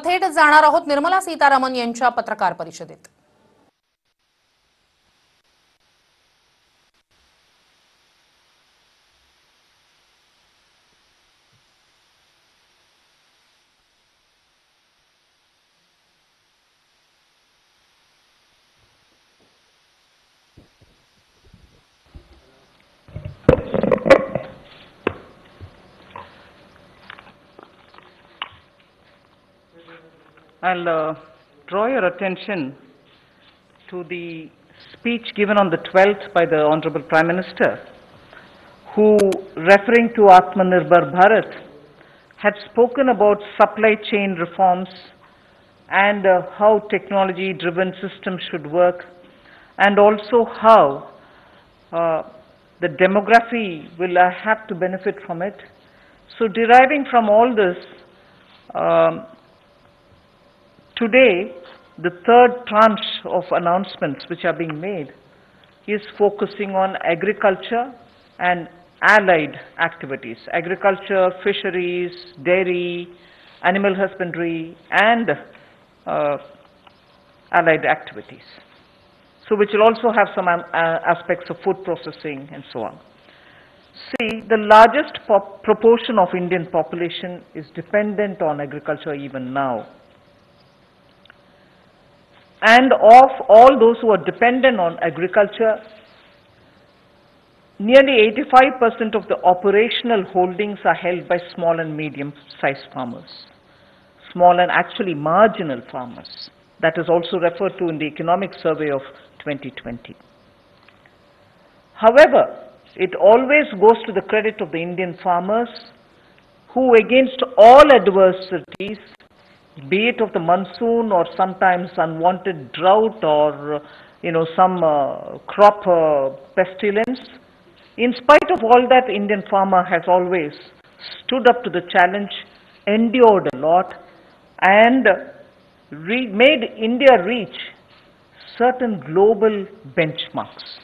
थेट जाणार आहोत निर्मला सीतारामन यांच्या पत्रकार परिषदेत. I'll draw your attention to the speech given on the 12th by the Honorable Prime Minister, who, referring to Atmanirbhar Bharat, had spoken about supply chain reforms and how technology-driven systems should work, and also how the demography will have to benefit from it. So deriving from all this, today, the third tranche of announcements which are being made is focusing on agriculture and allied activities. Agriculture, fisheries, dairy, animal husbandry, and allied activities. So which will also have some aspects of food processing and so on. See, the largest proportion of Indian population is dependent on agriculture even now. And of all those who are dependent on agriculture, nearly 85% of the operational holdings are held by small and medium-sized farmers, small and actually marginal farmers. That is also referred to in the Economic Survey of 2020. However, it always goes to the credit of the Indian farmers who, against all adversities, be it of the monsoon or sometimes unwanted drought or some crop pestilence, in spite of all that, Indian farmer has always stood up to the challenge, endured a lot, and made India reach certain global benchmarks.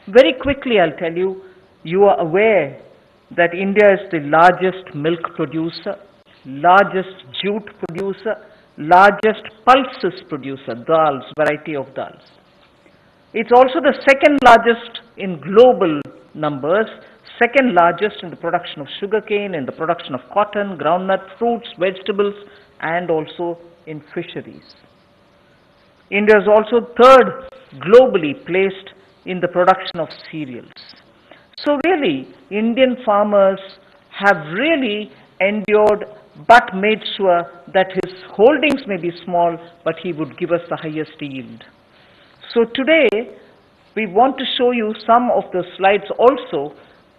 Very quickly, I'll tell you, you are aware that India is the largest milk producer, largest jute producer, largest pulses producer, dals, variety of dals. It's also the second largest in global numbers, second largest in the production of sugarcane, in the production of cotton, groundnut, fruits, vegetables, and also in fisheries. India is also third globally placed in the production of cereals. So really, Indian farmers have really endured but made sure that his holdings may be small, but he would give us the highest yield. So today, we want to show you some of the slides also.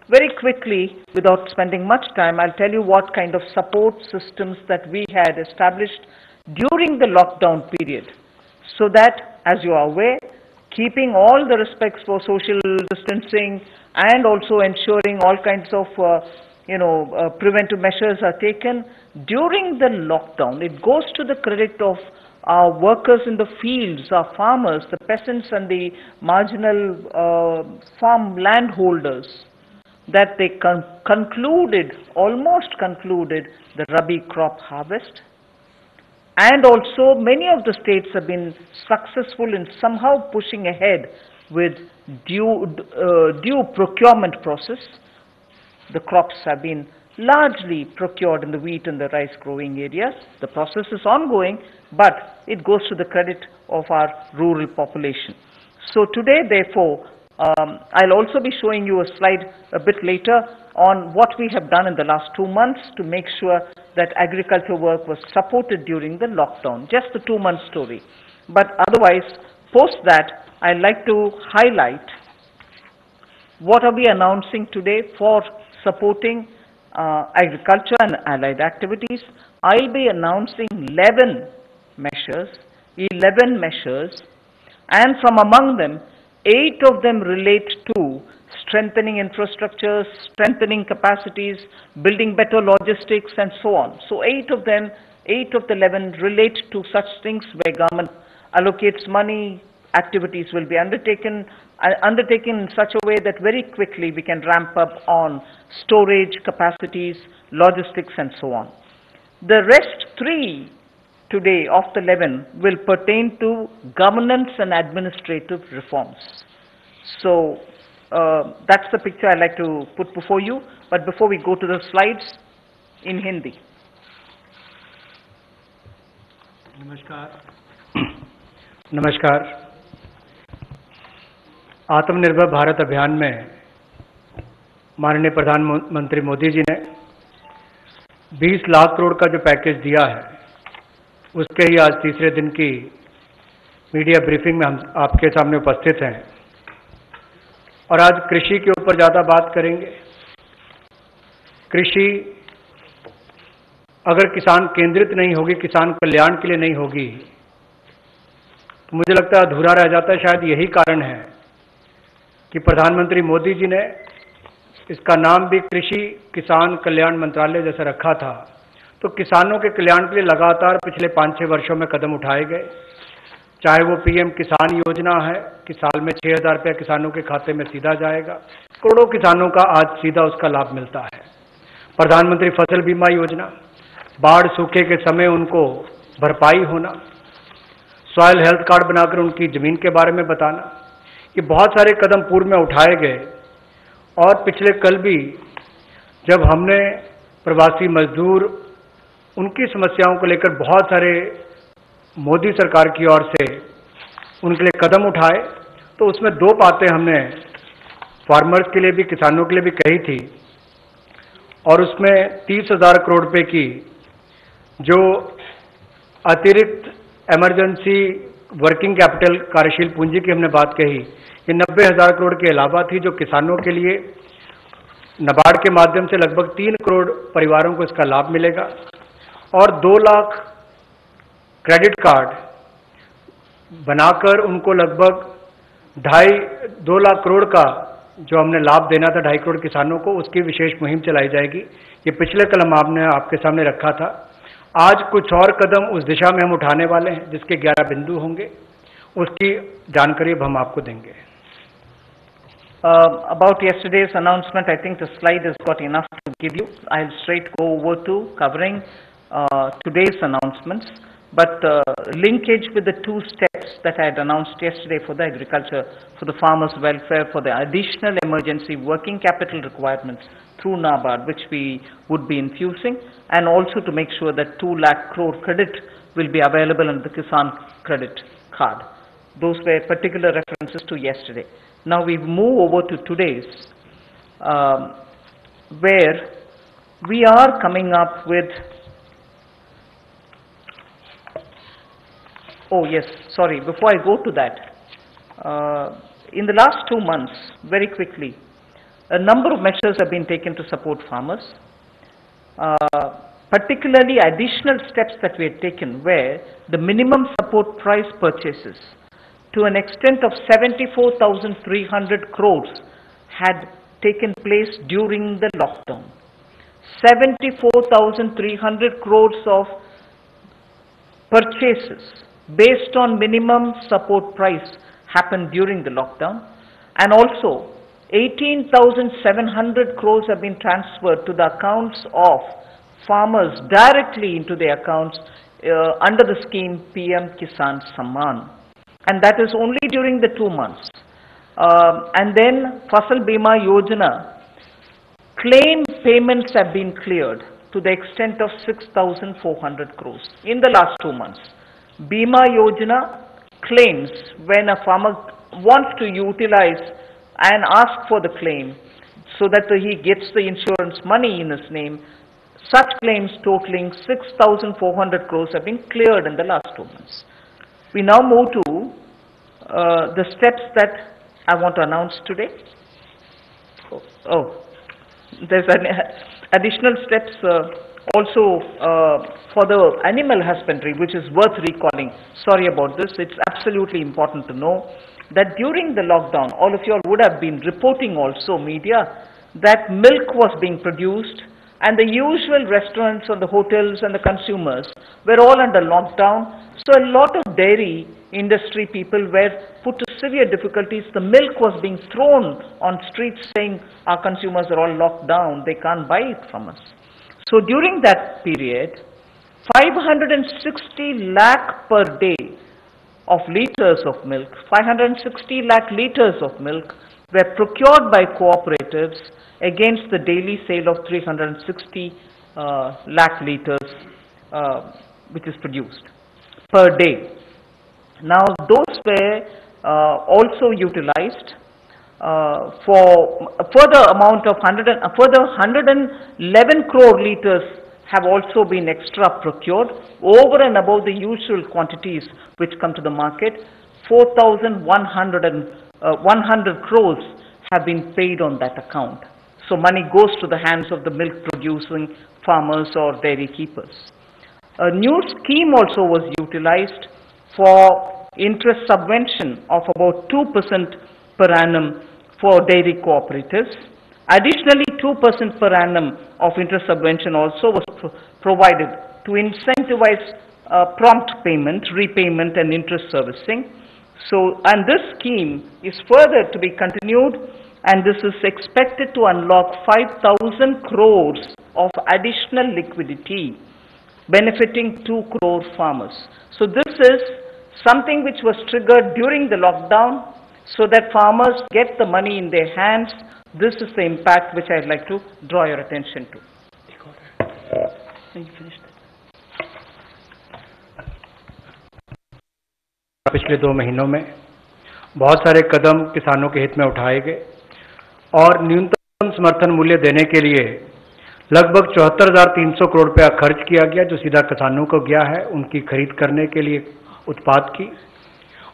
Very quickly, without spending much time, I'll tell you what kind of support systems that we had established during the lockdown period, so that, as you are aware, keeping all the respects for social distancing and also ensuring all kinds of preventive measures are taken during the lockdown. It goes to the credit of our workers in the fields, our farmers, the peasants and the marginal farm landholders, that they almost concluded the Rabi crop harvest. And also many of the states have been successful in somehow pushing ahead with due procurement process. The crops have been largely procured in the wheat and the rice growing areas. The process is ongoing, but it goes to the credit of our rural population. So today, therefore, I'll also be showing you a slide a bit later on what we have done in the last 2 months to make sure that agriculture work was supported during the lockdown. Just the 2-month story. But otherwise, post that, I'd like to highlight what are we announcing today for supporting agriculture and allied activities. I'll be announcing 11 measures, and from among them, 8 of them relate to strengthening infrastructure, strengthening capacities, building better logistics, and so on. So 8 of the 11 relate to such things where government allocates money, activities will be undertaken in such a way that very quickly we can ramp up on storage capacities, logistics, and so on. The rest 3 today of the 11 will pertain to governance and administrative reforms. So that's the picture I'd like to put before you. But before we go to the slides, in Hindi. नमस्कार। आत्मनिर्भर भारत अभियान में माननीय प्रधानमंत्री मोदी जी ने 20 लाख करोड़ का जो package दिया है, उसके ही आज तीसरे दिन की मीडिया ब्रीफिंग में हम आपके सामने उपस्थित हैं और आज कृषि के ऊपर ज़्यादा बात करेंगे। कृषि अगर किसान केंद्रित नहीं होगी, किसान कल्याण के लिए नहीं होगी, तो मुझे लगता है अधूरा रह जाता है। शायद यही कारण है कि प्रधानमंत्री मोदी जी ने इसका नाम भी कृषि किसान कल्याण मंत्रालय जैसा रखा था। तो किसानों के कल्याण के लिए लगातार पिछले 5-6 वर्षों में कदम उठाए गए, चाहे वो पीएम किसान योजना है कि साल में 6,000 रुपया किसानों के खाते में सीधा जाएगा, करोड़ों किसानों का आज सीधा उसका लाभ मिलता है। प्रधानमंत्री फसल बीमा योजना, बाढ़ सूखे के समय उनको भरपाई होना, सॉइल हेल्थ कार्ड बनाकर उनकी जमीन के बारे में बताना, ये बहुत सारे कदम पूर्व में उठाए गए। और पिछले कल भी जब हमने प्रवासी मजदूर, उनकी समस्याओं को लेकर बहुत सारे मोदी सरकार की ओर से उनके लिए कदम उठाए, तो उसमें 2 बातें हमने फार्मर्स के लिए भी, किसानों के लिए भी कही थी। और उसमें 30,000 करोड़ रुपए की जो अतिरिक्त इमरजेंसी वर्किंग कैपिटल कार्यशील पूंजी की हमने बात कही, ये 90,000 करोड़ के अलावा थी, जो किसानों के लिए नाबार्ड के माध्यम से लगभग 3 करोड़ परिवारों को इसका लाभ मिलेगा। और 2 लाख क्रेडिट कार्ड बनाकर उनको लगभग 2 लाख करोड़ का जो हमने लाभ देना था 2.5 करोड़ किसानों को, उसकी विशेष मुहिम चलाई जाएगी। ये पिछले कल हमने आपके सामने रखा था। आज कुछ और कदम उस दिशा में हम उठाने वाले हैं, जिसके 11 बिंदु होंगे, उसकी जानकारी अब हम आपको देंगे। About yesterday's announcement, I think the slide has got enough to give you. I'll straight go over to covering today's announcements, but linkage with the 2 steps that I had announced yesterday for the agriculture, for the farmers' welfare, for the additional emergency working capital requirements through NABARD, which we would be infusing, and also to make sure that 2 lakh crore credit will be available in the Kisan credit card. Those were particular references to yesterday. Now we move over to today's, where we are coming up with, oh yes, sorry, before I go to that, in the last 2 months, very quickly, a number of measures have been taken to support farmers. Particularly additional steps that we had taken where the minimum support price purchases to an extent of 74,300 crores had taken place during the lockdown. 74,300 crores of purchases based on minimum support price happened during the lockdown, and also 18,700 crores have been transferred to the accounts of farmers directly into their accounts under the scheme PM Kisan Samman, and that is only during the 2 months. And then Fasal Bima Yojana claim payments have been cleared to the extent of 6,400 crores in the last 2 months. Bima Yojana claims, when a farmer wants to utilize and ask for the claim so that he gets the insurance money in his name, such claims totaling 6,400 crores have been cleared in the last 2 months. We now move to the steps that I want to announce today. There's an additional steps also for the animal husbandry, which is worth recalling. Sorry about this. It's absolutely important to know that during the lockdown, all of you all would have been reporting also, media, that milk was being produced, and the usual restaurants and the hotels and the consumers were all under lockdown. So a lot of dairy industry people were put to severe difficulties. The milk was being thrown on streets saying our consumers are all locked down, they can't buy it from us. So during that period, 560 lakh per day of liters of milk, 560 lakh liters of milk were procured by cooperatives against the daily sale of 360 lakh liters which is produced per day. Now those were also utilized for a further amount of further 111 crore liters have also been extra procured over and above the usual quantities which come to the market. 4,100 crores have been paid on that account. So money goes to the hands of the milk producing farmers or dairy keepers. A new scheme also was utilized for interest subvention of about 2% per annum for dairy cooperatives. Additionally, 2% per annum of interest subvention also was provided to incentivize prompt payment, repayment and interest servicing. So, and this scheme is further to be continued, and this is expected to unlock 5,000 crores of additional liquidity benefiting 2 crore farmers. So this is something which was triggered during the lockdown so that farmers get the money in their hands. This is the impact which I'd like to draw your attention to. पिछले 2 महीनों में बहुत सारे कदम किसानों के हित में उठाए गए और न्यूनतम समर्थन मूल्य देने के लिए लगभग 74,300 करोड़ रुपया खर्च किया गया, जो सीधा किसानों को गया है उनकी खरीद करने के लिए उत्पाद की।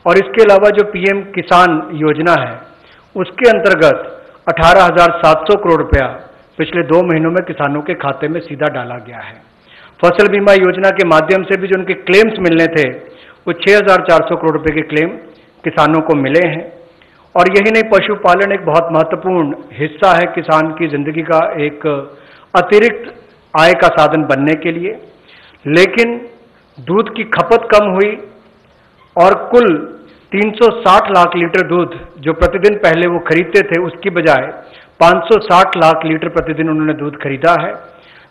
और इसके अलावा जो पीएम किसान योजना है उसके अंतर्गत 18,700 करोड़ रुपया पिछले 2 महीनों में किसानों के खाते में सीधा डाला गया है। फसल बीमा योजना के माध्यम से भी जो उनके क्लेम्स मिलने थे वो 6,400 करोड़ रुपए के क्लेम किसानों को मिले हैं। और यही नहीं, पशुपालन एक बहुत महत्वपूर्ण हिस्सा है किसान की जिंदगी का, एक अतिरिक्त आय का साधन बनने के लिए। लेकिन दूध की खपत कम हुई और कुल 360 लाख लीटर दूध जो प्रतिदिन पहले वो खरीदते थे उसकी बजाय 560 लाख लीटर प्रतिदिन उन्होंने दूध खरीदा है,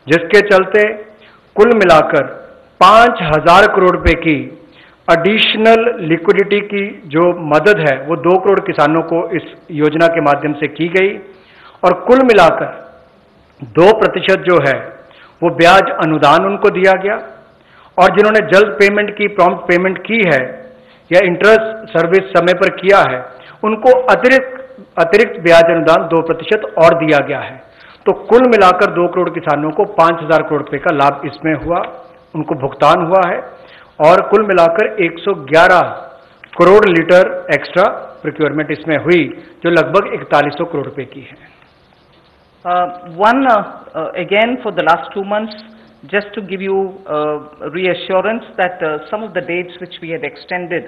जिसके चलते कुल मिलाकर 5,000 करोड़ रुपए की एडिशनल लिक्विडिटी की जो मदद है वो 2 करोड़ किसानों को इस योजना के माध्यम से की गई। और कुल मिलाकर 2% जो है वो ब्याज अनुदान उनको दिया गया, और जिन्होंने जल्द पेमेंट की, प्रॉम्प्ट पेमेंट की है या इंटरेस्ट सर्विस समय पर किया है, उनको अतिरिक्त ब्याज अनुदान 2% और दिया गया है। तो कुल मिलाकर 2 करोड़ किसानों को 5,000 करोड़ रुपए का लाभ इसमें हुआ, उनको भुगतान हुआ है। और कुल मिलाकर 111 करोड़ लीटर एक्स्ट्रा प्रोक्योरमेंट इसमें हुई, जो लगभग 4100 करोड़ रुपए की है। Again, for the last 2 months, just to give you reassurance that some of the dates which we had extended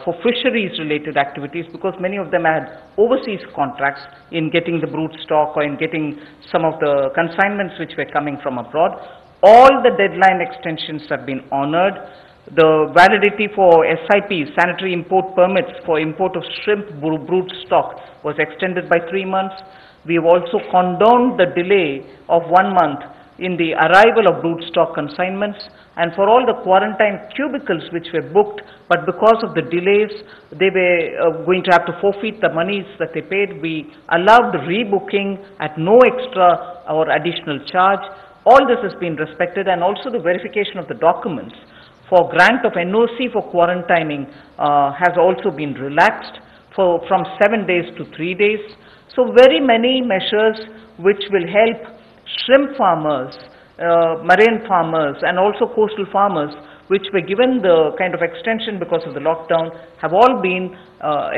for fisheries related activities, because many of them had overseas contracts in getting the brood stock or in getting some of the consignments which were coming from abroad, all the deadline extensions have been honored. The validity for SIPs, sanitary import permits for import of shrimp brood stock, was extended by 3 months. We have also condoned the delay of 1 month in the arrival of brood stock consignments, and for all the quarantine cubicles which were booked, but because of the delays, they were going to have to forfeit the monies that they paid. We allowed rebooking at no extra or additional charge. All this has been respected, and also the verification of the documents for grant of NOC for quarantining has also been relaxed from 7 days to 3 days. So very many measures which will help shrimp farmers, marine farmers and also coastal farmers, which were given the kind of extension because of the lockdown, have all been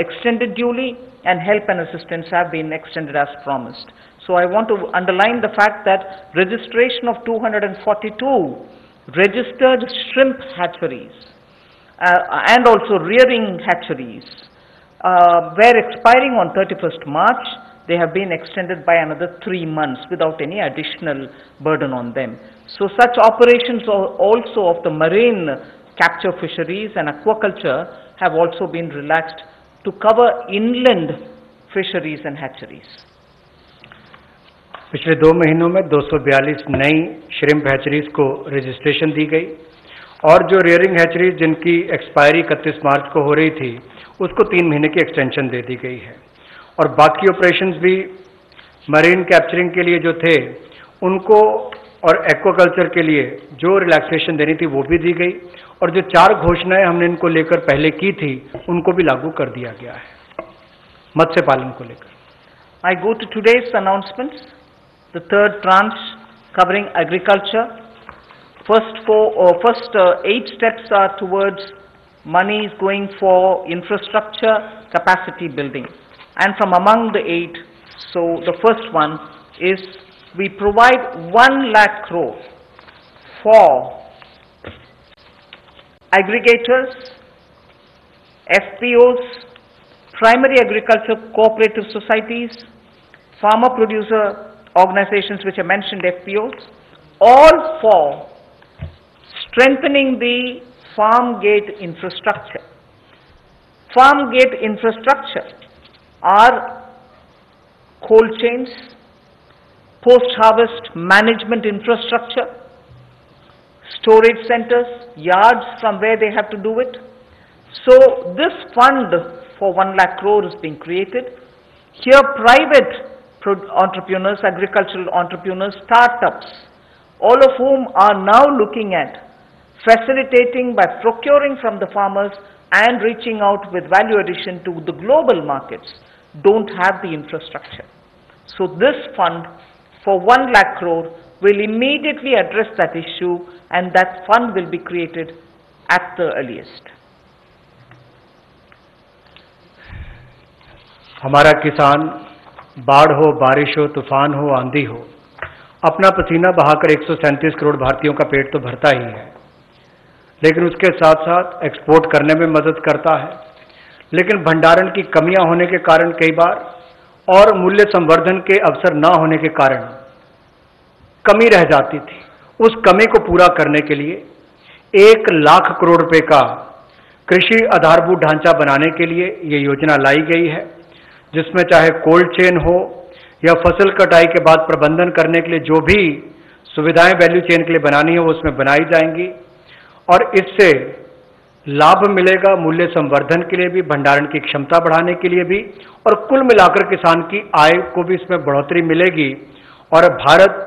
extended duly, and help and assistance have been extended as promised. So I want to underline the fact that registration of 242 registered shrimp hatcheries and also rearing hatcheries were expiring on 31st March. They have been extended by another 3 months without any additional burden on them. So such operations also of the marine capture fisheries and aquaculture have also been relaxed to cover inland fisheries and hatcheries. पिछले 2 महीनों में 242 नई shrimp hatcheries को registration दी गई और जो rearing hatcheries जिनकी expiry 31 मार्च को हो रही थी उसको 3 महीने की एक्सटेंशन दे दी गई है। और बाकी ऑपरेशंस भी मरीन कैप्चरिंग के लिए जो थे उनको और एक्वाकल्चर के लिए जो रिलैक्सेशन देनी थी वो भी दी गई और जो 4 घोषणाएं हमने इनको लेकर पहले की थी उनको भी लागू कर दिया गया है मत्स्य पालन को लेकर। I go to today's announcements, the third tranche covering agriculture. First 8 steps are towards money is going for infrastructure capacity building, and from among the 8, so the first one is we provide 1 lakh crore for aggregators, FPOs, primary agriculture cooperative societies, farmer producer organizations which I mentioned, FPOs, all for strengthening the farm gate infrastructure. Farm gate infrastructure are cold chains, post-harvest management infrastructure, storage centers, yards from where they have to do it. So this fund for 1 lakh crore is being created. Here private entrepreneurs, agricultural entrepreneurs, startups, all of whom are now looking at facilitating by procuring from the farmers and reaching out with value addition to the global markets, don't have the infrastructure. So this fund for 1 lakh crore will immediately address that issue, and that fund will be created at the earliest. हमारा किसान बाढ़ हो, बारिश हो, तूफान हो, आंधी हो, अपना पसीना बहाकर 137 करोड़ भारतीयों का पेट तो भरता ही है, लेकिन उसके साथ साथ एक्सपोर्ट करने में मदद करता है। लेकिन भंडारण की कमियां होने के कारण कई बार और मूल्य संवर्धन के अवसर न होने के कारण कमी रह जाती थी। उस कमी को पूरा करने के लिए 1 लाख करोड़ रुपए का कृषि आधारभूत ढांचा बनाने के लिए ये योजना लाई गई है, जिसमें चाहे कोल्ड चेन हो या फसल कटाई के बाद प्रबंधन करने के लिए जो भी सुविधाएं वैल्यू चेन के लिए बनानी है वो उसमें बनाई जाएंगी और इससे लाभ मिलेगा मूल्य संवर्धन के लिए भी, भंडारण की क्षमता बढ़ाने के लिए भी, और कुल मिलाकर किसान की आय को भी इसमें बढ़ोतरी मिलेगी और भारत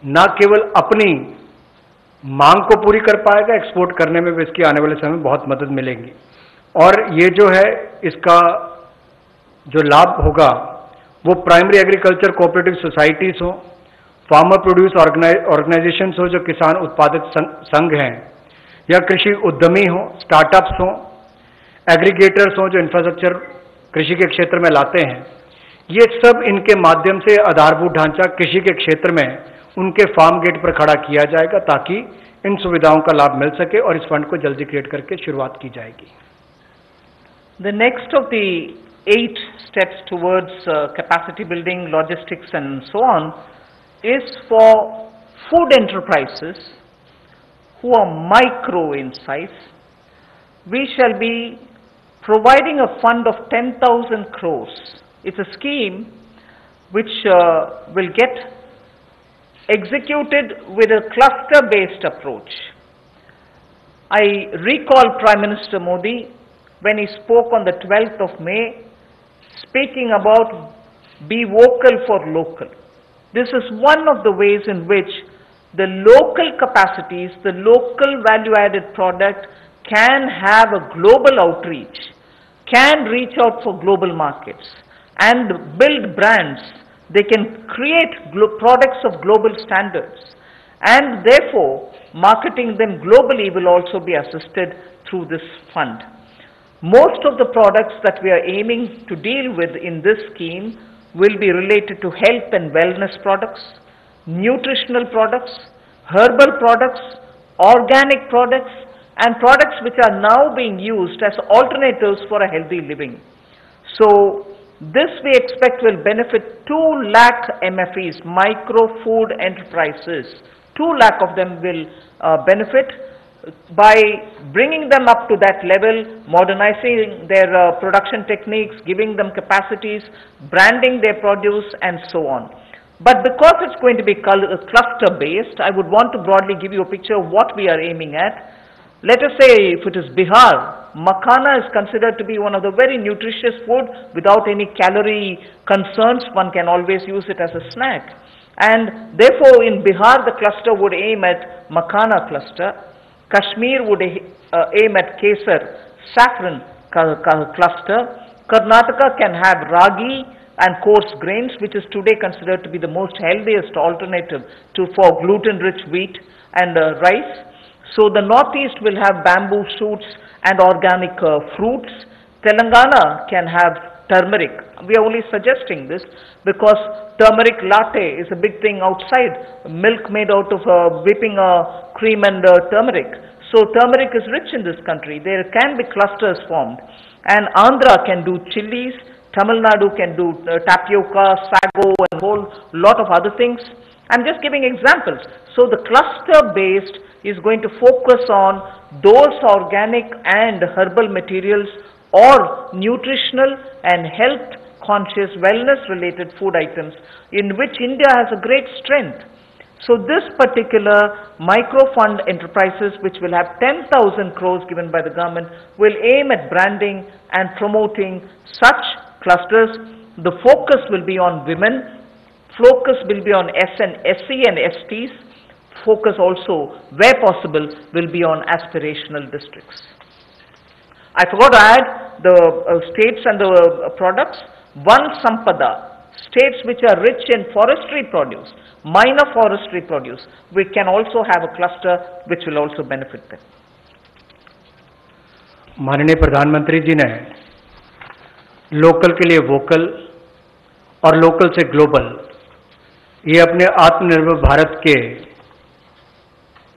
न केवल अपनी मांग को पूरी कर पाएगा, एक्सपोर्ट करने में भी इसकी आने वाले समय में बहुत मदद मिलेगी। और ये जो है इसका जो लाभ होगा वो प्राइमरी एग्रीकल्चर कोऑपरेटिव सोसाइटीज हो, फार्मर प्रोड्यूस ऑर्गेनाइजेशंस हो जो किसान उत्पादक संघ हैं, या कृषि उद्यमी हो, स्टार्टअप्स हो, एग्रीगेटर्स हो जो इंफ्रास्ट्रक्चर कृषि के क्षेत्र में लाते हैं, ये सब इनके माध्यम से आधारभूत ढांचा कृषि के क्षेत्र में उनके फार्म गेट पर खड़ा किया जाएगा ताकि इन सुविधाओं का लाभ मिल सके और इस फंड को जल्दी क्रिएट करके शुरुआत की जाएगी। The next of the 8 steps towards capacity building, logistics and so on is for food enterprises who are micro in size. We shall be providing a fund of 10,000 crores. It's a scheme which will get executed with a cluster-based approach. I recall Prime Minister Modi when he spoke on the 12th of May, speaking about be vocal for local. This is one of the ways in which the local capacities, the local value-added product can have a global outreach, can reach out for global markets and build brands. They can create products of global standards, and therefore marketing them globally will also be assisted through this fund. Most of the products that we are aiming to deal with in this scheme will be related to health and wellness products, nutritional products, herbal products, organic products, and products which are now being used as alternatives for a healthy living. So this we expect will benefit 2 lakh MFEs, micro food enterprises. 2 lakh of them will benefit by bringing them up to that level, modernizing their production techniques, giving them capacities, branding their produce and so on. But because it's going to be cluster-based, I would want to broadly give you a picture of what we are aiming at. Let us say if it is Bihar, makhana is considered to be one of the very nutritious food without any calorie concerns. One can always use it as a snack. And therefore in Bihar the cluster would aim at makhana cluster. Kashmir would aim at kesar, saffron cluster. Karnataka can have ragi and coarse grains, which is today considered to be the most healthiest alternative for gluten-rich wheat and rice. So the northeast will have bamboo shoots and organic fruits. Telangana can have turmeric. We are only suggesting this because turmeric latte is a big thing outside. Milk made out of whipping cream and turmeric. So turmeric is rich in this country. There can be clusters formed. And Andhra can do chilies. Tamil Nadu can do tapioca, sago, and a whole lot of other things. I'm just giving examples. So the cluster-based is going to focus on those organic and herbal materials or nutritional and health-conscious, wellness-related food items in which India has a great strength. So this particular microfund enterprises, which will have 10,000 crores given by the government, will aim at branding and promoting such clusters. The focus will be on women. Focus will be on SC and STs. Focus also, where possible, will be on aspirational districts. I forgot to add the states and the products. One Sampada, states which are rich in forestry produce, minor forestry produce, we can also have a cluster which will also benefit them. माननीय प्रधानमंत्री जी ने local के लिए vocal और local से global, ये अपने आत्मनिर्भर भारत के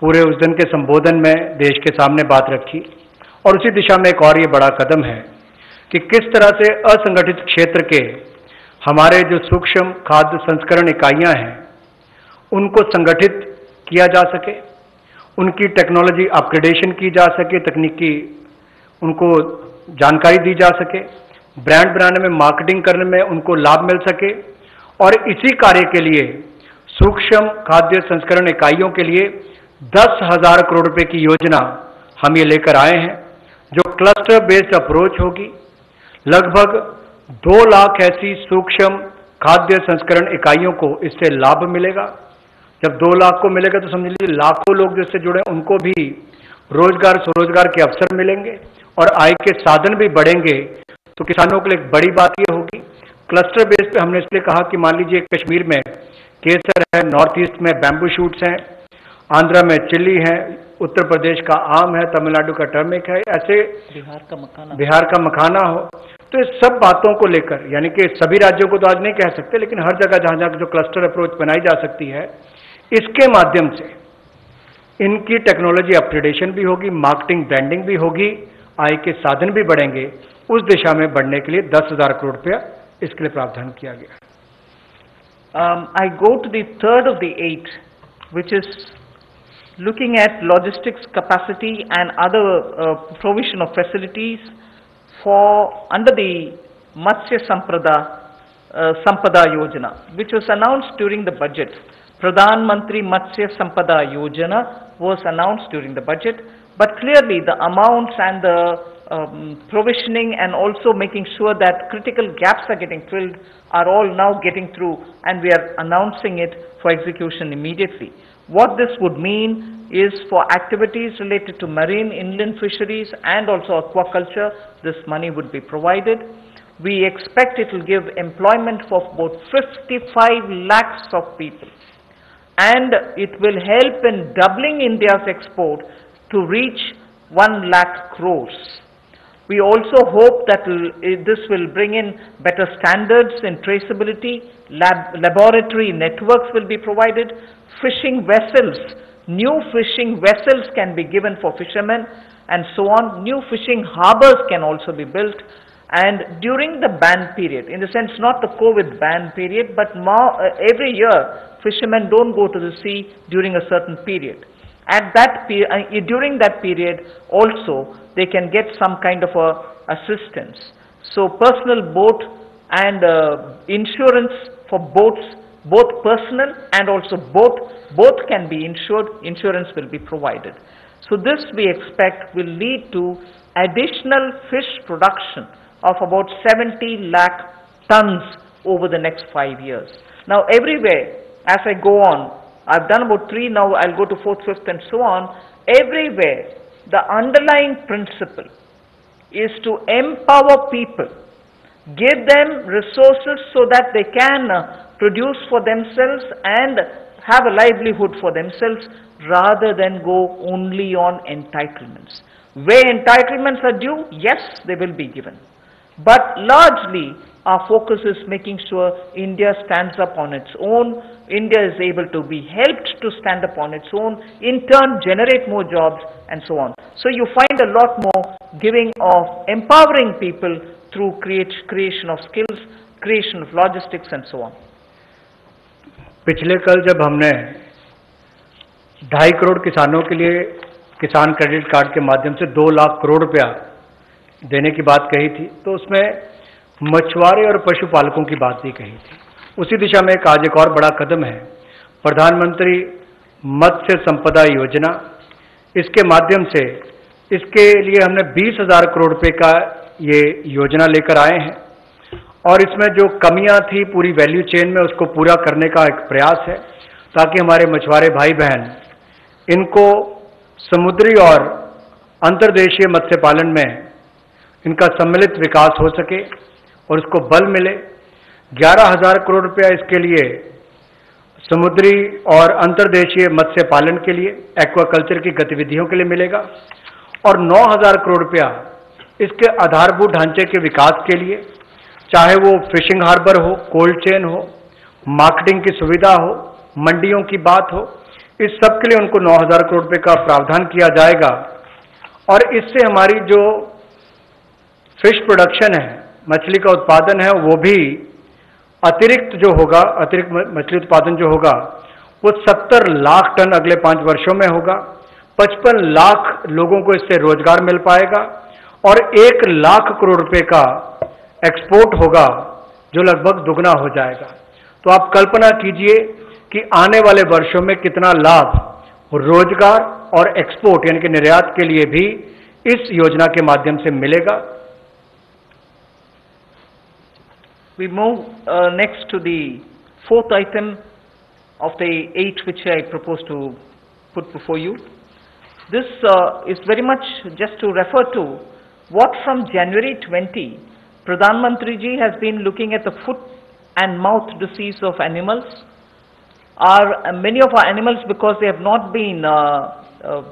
पूरे उस दिन के संबोधन में देश के सामने बात रखी। और उसी दिशा में एक और ये बड़ा कदम है कि किस तरह से असंगठित क्षेत्र के हमारे जो सूक्ष्म खाद्य संस्करण इकाइयां हैं उनको संगठित किया जा सके, उनकी टेक्नोलॉजी अपग्रेडेशन की जा सके, तकनीकी उनको जानकारी दी जा सके, ब्रांड बनाने में, मार्केटिंग करने में उनको लाभ मिल सके। और इसी कार्य के लिए सूक्ष्म खाद्य संस्करण इकाइयों के लिए 10,000 करोड़ रुपए की योजना हम ये लेकर आए हैं, जो क्लस्टर बेस्ड अप्रोच होगी। लगभग 2 लाख ऐसी सूक्ष्म खाद्य संस्करण इकाइयों को इससे लाभ मिलेगा। जब 2 लाख को मिलेगा तो समझ लीजिए लाखों लोग जिससे जुड़े उनको भी रोजगार स्वरोजगार के अवसर मिलेंगे और आय के साधन भी बढ़ेंगे। तो किसानों के लिए एक बड़ी बात यह होगी। क्लस्टर बेस पे हमने इसलिए कहा कि मान लीजिए कश्मीर में केसर है, नॉर्थ ईस्ट में बैम्बू शूट्स हैं, आंध्रा में चिल्ली है, उत्तर प्रदेश का आम है, तमिलनाडु का टर्मिक है, ऐसे बिहार का मखाना हो। तो इस सब बातों को लेकर, यानी कि सभी राज्यों को तो आज नहीं कह सकते, लेकिन हर जगह जहां जहां जो क्लस्टर अप्रोच बनाई जा सकती है, इसके माध्यम से इनकी टेक्नोलॉजी अपग्रेडेशन भी होगी, मार्केटिंग ब्रांडिंग भी होगी, आय के साधन भी बढ़ेंगे। उस दिशा में बढ़ने के लिए 10,000 करोड़ रुपया इसके लिए प्रावधान किया गया। I go to the third of the 8, which is looking at logistics capacity and other provision of facilities for under the Matsya Sampada Yojana, which was announced during the budget. Pradhan Mantri Matsya Sampada Yojana was announced during the budget, but clearly the amounts and the provisioning and also making sure that critical gaps are getting filled are all now getting through, and we are announcing it for execution immediately. What this would mean is for activities related to marine, inland fisheries and also aquaculture, this money would be provided. We expect it will give employment for about 55 lakhs of people, and it will help in doubling India's export to reach 1 lakh crores. We also hope that this will bring in better standards in traceability, laboratory networks will be provided, fishing vessels, new fishing vessels can be given for fishermen and so on, new fishing harbors can also be built, and during the ban period, in the sense not the COVID ban period, but every year fishermen don't go to the sea during a certain period. At that during that period also they can get some kind of assistance. So personal boat and insurance for boats both personal and also both can be insured, insurance will be provided. So this we expect will lead to additional fish production of about 70 lakh tons over the next 5 years. Now everywhere, as I go on, I've done about 3, now I'll go to 4th, 5th and so on. Everywhere, the underlying principle is to empower people, give them resources so that they can produce for themselves and have a livelihood for themselves rather than go only on entitlements. Where entitlements are due, yes, they will be given. But largely, our focus is making sure India stands up on its own, India is able to be helped to stand up on its own, in turn generate more jobs and so on. So you find a lot more giving of empowering people through creation of skills, creation of logistics and so on. पिछले कल जब हमने 2.5 करोड़ किसानों के लिए किसान credit card के माध्यम से 2 लाख करोड़ रुपया देने की बात कही थी, तो उसमें मछुआरे और पशुपालकों की बात भी कही थी। उसी दिशा में आज एक और बड़ा कदम है, प्रधानमंत्री मत्स्य संपदा योजना। इसके माध्यम से इसके लिए हमने 20,000 करोड़ रुपए का ये योजना लेकर आए हैं और इसमें जो कमियां थी पूरी वैल्यू चेन में उसको पूरा करने का एक प्रयास है, ताकि हमारे मछुआरे भाई बहन इनको समुद्री और अंतर्देशीय मत्स्य पालन में इनका सम्मिलित विकास हो सके और उसको बल मिले। 11,000 करोड़ रुपया इसके लिए समुद्री और अंतर्देशीय मत्स्य पालन के लिए, एक्वाकल्चर की गतिविधियों के लिए मिलेगा और 9,000 करोड़ रुपया इसके आधारभूत ढांचे के विकास के लिए, चाहे वो फिशिंग हार्बर हो, कोल्ड चेन हो, मार्केटिंग की सुविधा हो, मंडियों की बात हो, इस सब के लिए उनको 9,000 करोड़ रुपए का प्रावधान किया जाएगा। और इससे हमारी जो फिश प्रोडक्शन है, मछली का उत्पादन है, वो भी अतिरिक्त जो होगा, अतिरिक्त मछली उत्पादन जो होगा वो 70 लाख टन अगले 5 वर्षों में होगा। 55 लाख लोगों को इससे रोजगार मिल पाएगा और 1 लाख करोड़ रुपए का एक्सपोर्ट होगा, जो लगभग दुगना हो जाएगा। तो आप कल्पना कीजिए कि आने वाले वर्षों में कितना लाभ रोजगार और एक्सपोर्ट यानी कि निर्यात के लिए भी इस योजना के माध्यम से मिलेगा। We move next to the 4th item of the 8 which I propose to put before you. This is very much just to refer to what from January 20, Pradhan Mantri ji has been looking at the foot and mouth disease of animals. Many of our animals, because they have not been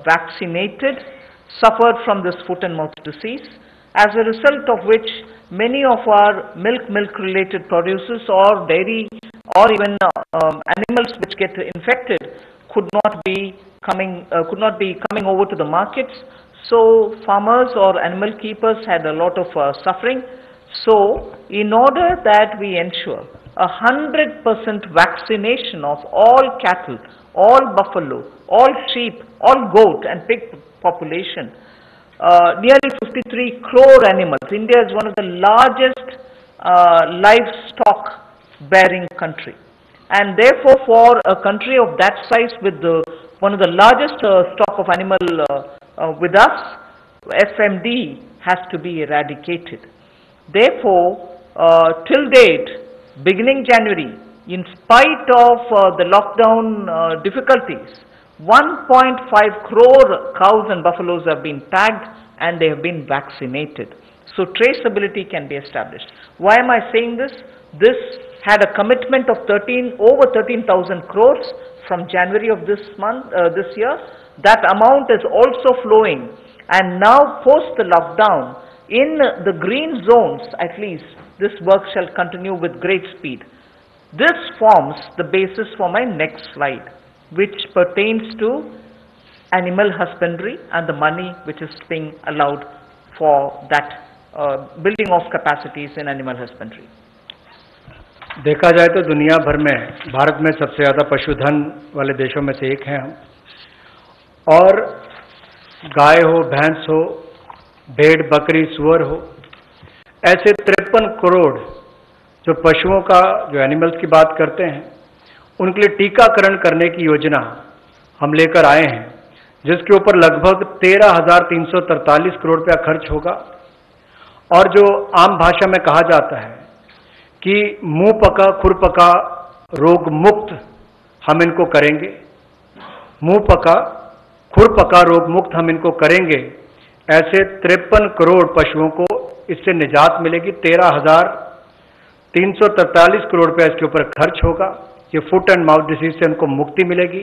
vaccinated, suffered from this foot and mouth disease, as a result of which many of our milk related producers or dairy or even animals which get infected could not be coming over to the markets. So farmers or animal keepers had a lot of suffering. So in order that we ensure 100% vaccination of all cattle, all buffalo, all sheep, all goat and pig population, nearly 53 crore animals. India is one of the largest livestock bearing country, and therefore for a country of that size with one of the largest stock of animal with us, FMD has to be eradicated. Therefore, till date, beginning January, in spite of the lockdown difficulties, 1.5 crore cows and buffaloes have been tagged and they have been vaccinated. So traceability can be established. Why am I saying this? This had a commitment of over 13,000 crores from January of this year. That amount is also flowing, and now post the lockdown, in the green zones at least, this work shall continue with great speed. This forms the basis for my next slide, which pertains to animal husbandry and the money which is being allowed for that building of capacities in animal husbandry. देखा जाए तो दुनिया भर में भारत में सबसे ज़्यादा पशुधन वाले देशों में से एक हैं हम, और गाय हो, भैंस हो, भेड़, बकरी, सुअर हो, ऐसे 53 करोड़ जो पशुओं का, जो एनिमल्स की बात करते हैं, उनके लिए टीकाकरण करने की योजना हम लेकर आए हैं, जिसके ऊपर लगभग 13,343 करोड़ रुपया खर्च होगा। और जो आम भाषा में कहा जाता है कि मुंह पका खुर पका रोग मुक्त हम इनको करेंगे, मुंह पका खुर पका रोग मुक्त हम इनको करेंगे। ऐसे 53 करोड़ पशुओं को इससे निजात मिलेगी। 13,343 करोड़ रुपया इसके ऊपर खर्च होगा। ये फुट एंड माउथ डिसीज से उनको मुक्ति मिलेगी।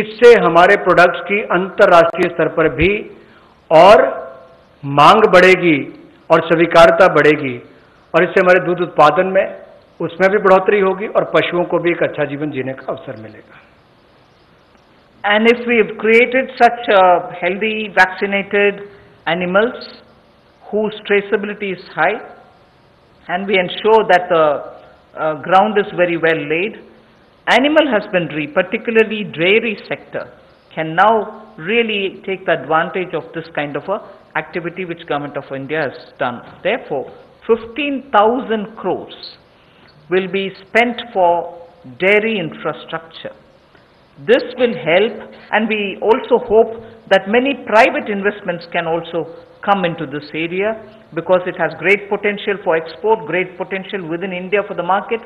इससे हमारे प्रोडक्ट्स की अंतर्राष्ट्रीय स्तर पर भी और मांग बढ़ेगी और स्वीकार्यता बढ़ेगी, और इससे हमारे दूध उत्पादन में उसमें भी बढ़ोतरी होगी और पशुओं को भी एक अच्छा जीवन जीने का अवसर मिलेगा। And if we have created such healthy vaccinated animals whose traceability is high, and we ensure that the ground is very well laid, animal husbandry, particularly dairy sector, can now really take the advantage of this kind of a activity which Government of India has done. Therefore, 15,000 crores will be spent for dairy infrastructure. This will help, and we also hope that many private investments can also come into this area, because it has great potential for export, great potential within India for the market.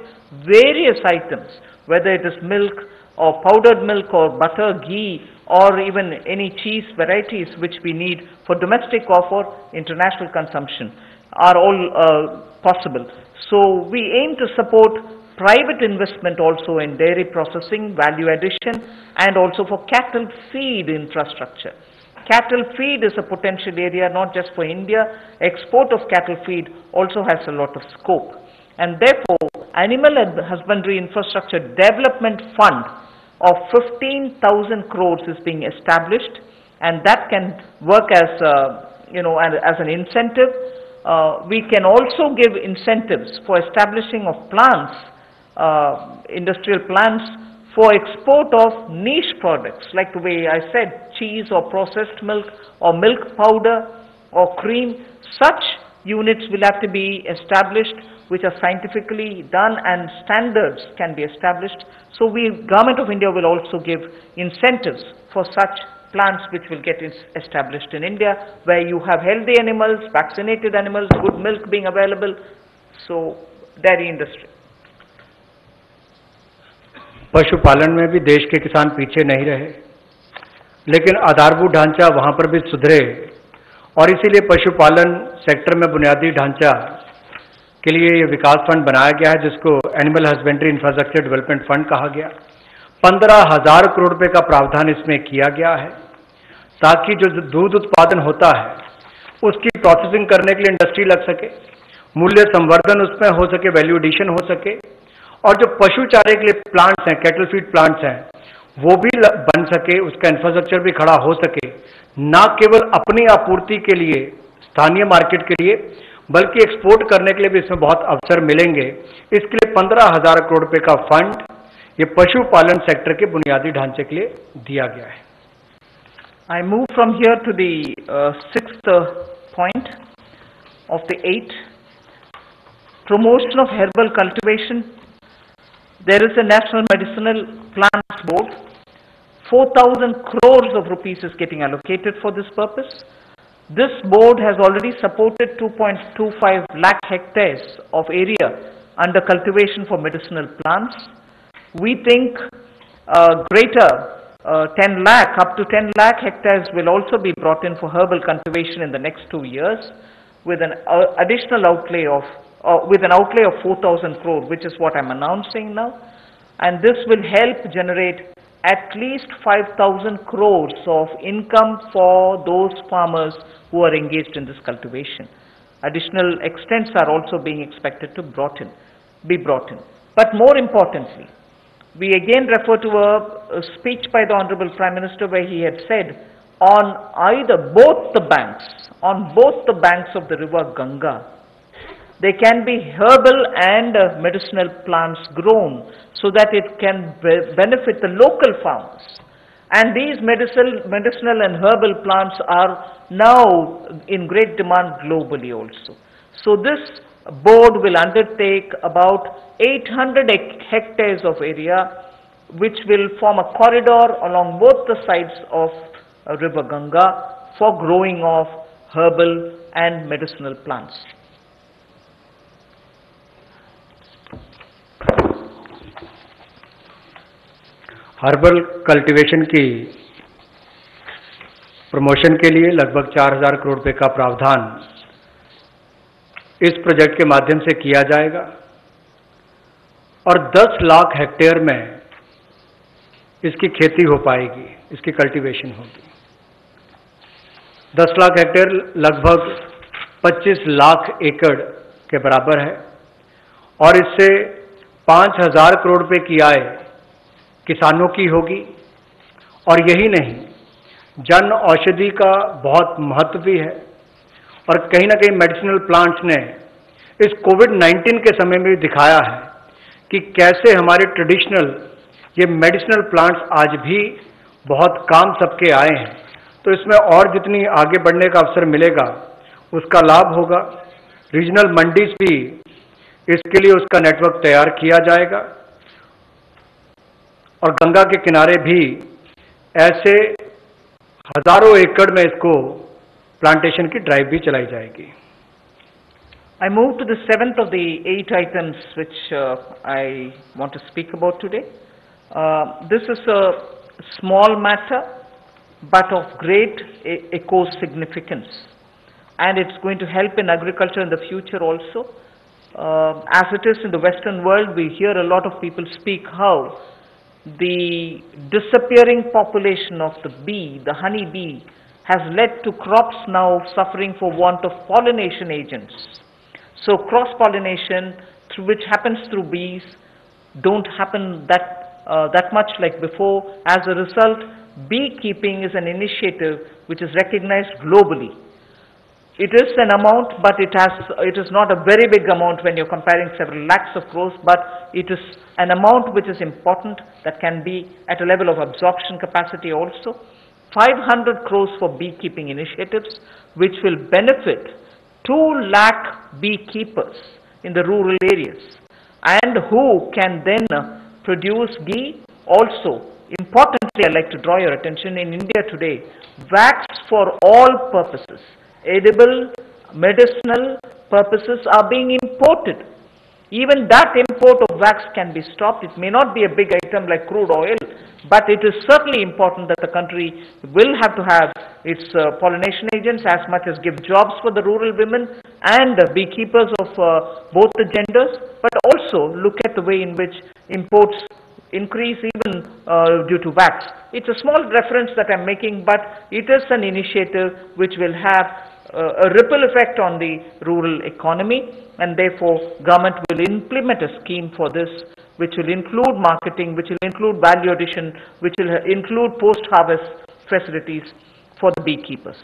Various items, whether it is milk or powdered milk or butter, ghee, or even any cheese varieties which we need for domestic or for international consumption, are all possible. So we aim to support private investment also in dairy processing, value addition, and also for cattle feed infrastructure. Cattle feed is a potential area not just for India. Export of cattle feed also has a lot of scope. And therefore, Animal Husbandry Infrastructure Development Fund of 15,000 crores is being established, and that can work as, as an incentive. We can also give incentives for establishing of plants, industrial plants for export of niche products, like the way I said, cheese or processed milk or milk powder or cream. Such units will have to be established which are scientifically done, and standards can be established. So Government of India will also give incentives for such plants which will get established in India, where you have healthy animals, vaccinated animals, good milk being available. So dairy industry. पशुपालन में भी देश के किसान पीछे नहीं रहे, लेकिन आधारभूत ढांचा वहां पर भी सुधरे, और इसीलिए पशुपालन सेक्टर में बुनियादी ढांचा के लिए ये विकास फंड बनाया गया है, जिसको animal husbandry infrastructure development fund कहा गया। 15,000 करोड़ रुपए का प्रावधान इसमें किया गया है, ताकि जो दूध उत्पादन होता है उसकी प्रोसेसिंग करने के लिए इंडस्ट्री लग सके, मूल्य संवर्धन उसमें हो सके, वैल्यू एडिशन हो सके, और जो पशु चारे के लिए प्लांट्स हैं, कैटल फीड प्लांट्स हैं, वो भी बन सके, उसका इंफ्रास्ट्रक्चर भी खड़ा हो सके, ना केवल अपनी आपूर्ति के लिए, स्थानीय मार्केट के लिए, बल्कि एक्सपोर्ट करने के लिए भी इसमें बहुत अवसर मिलेंगे। इसके लिए 15,000 करोड़ रुपए का फंड ये पशुपालन सेक्टर के बुनियादी ढांचे के लिए दिया गया है। I move from here to the sixth point of the 8. Promotion of herbal cultivation. There is a National Medicinal Plants Board. 4,000 crores of rupees is getting allocated for this purpose. This board has already supported 2.25 lakh hectares of area under cultivation for medicinal plants. We think greater 10 lakh, up to 10 lakh hectares will also be brought in for herbal cultivation in the next 2 years, with an additional outlay of with an outlay of 4,000 crore, which is what I'm announcing now. And this will help generate at least 5,000 crores of income for those farmers who are engaged in this cultivation. Additional extents are also being expected to be brought in. But more importantly, we again refer to a speech by the Honorable Prime Minister, where he had said, on both the banks of the river Ganga, there can be herbal and medicinal plants grown, so that it can benefit the local farmers. And these medicinal and herbal plants are now in great demand globally also. So this board will undertake about 800 hectares of area which will form a corridor along both the sides of River Ganga for growing of herbal and medicinal plants. Herbal cultivation की promotion के लिए लगभग 4000 करोड़ रुपए का प्रावधान इस project के माध्यम से किया जाएगा और 10 लाख हेक्टेयर में इसकी खेती हो पाएगी, इसकी कल्टीवेशन होगी। 10 लाख हेक्टेयर लगभग 25 लाख एकड़ के बराबर है और इससे 5000 करोड़ रुपए की आय किसानों की होगी। और यही नहीं, जन औषधि का बहुत महत्व भी है और कहीं ना कहीं मेडिसिनल प्लांट्स ने इस कोविड-19 के समय में भी दिखाया है कि कैसे हमारे ट्रेडिशनल ये मेडिसिनल प्लांट्स आज भी बहुत काम सबके आए हैं। तो इसमें और जितनी आगे बढ़ने का अवसर मिलेगा उसका लाभ होगा। रीजनल मंडीज भी इसके लिए उसका नेटवर्क तैयार किया जाएगा और गंगा के किनारे भी ऐसे हजारों एकड़ में इसको प्लांटेशन की ड्राइव भी चलाई जाएगी। I move to the 7th of the 8 items which I want to speak about today. This is a small matter but of great eco significance, and it's going to help in agriculture in the future also. As it is in the Western world, we hear a lot of people speak how the disappearing population of the bee, the honey bee, has led to crops now suffering for want of pollination agents. So cross-pollination, which happens through bees, don't happen that much like before. As a result, beekeeping is an initiative which is recognized globally. It is an amount, but it is not a very big amount when you're comparing several lakhs of crores, but it is an amount which is important, that can be at a level of absorption capacity also. 500 crores for beekeeping initiatives, which will benefit 2 lakh beekeepers in the rural areas, and who can then produce ghee. Also, importantly, I'd like to draw your attention, in India today, wax for all purposes, edible, medicinal purposes, are being imported. Even that import of wax can be stopped. It may not be a big item like crude oil, but it is certainly important that the country will have to have its pollination agents, as much as give jobs for the rural women and beekeepers of both the genders, but also look at the way in which imports increase even due to wax. It's a small reference that I'm making, but it is an initiative which will have a ripple effect on the rural economy, and therefore government will implement a scheme for this, which will include marketing, which will include value addition, which will include post-harvest facilities for the beekeepers.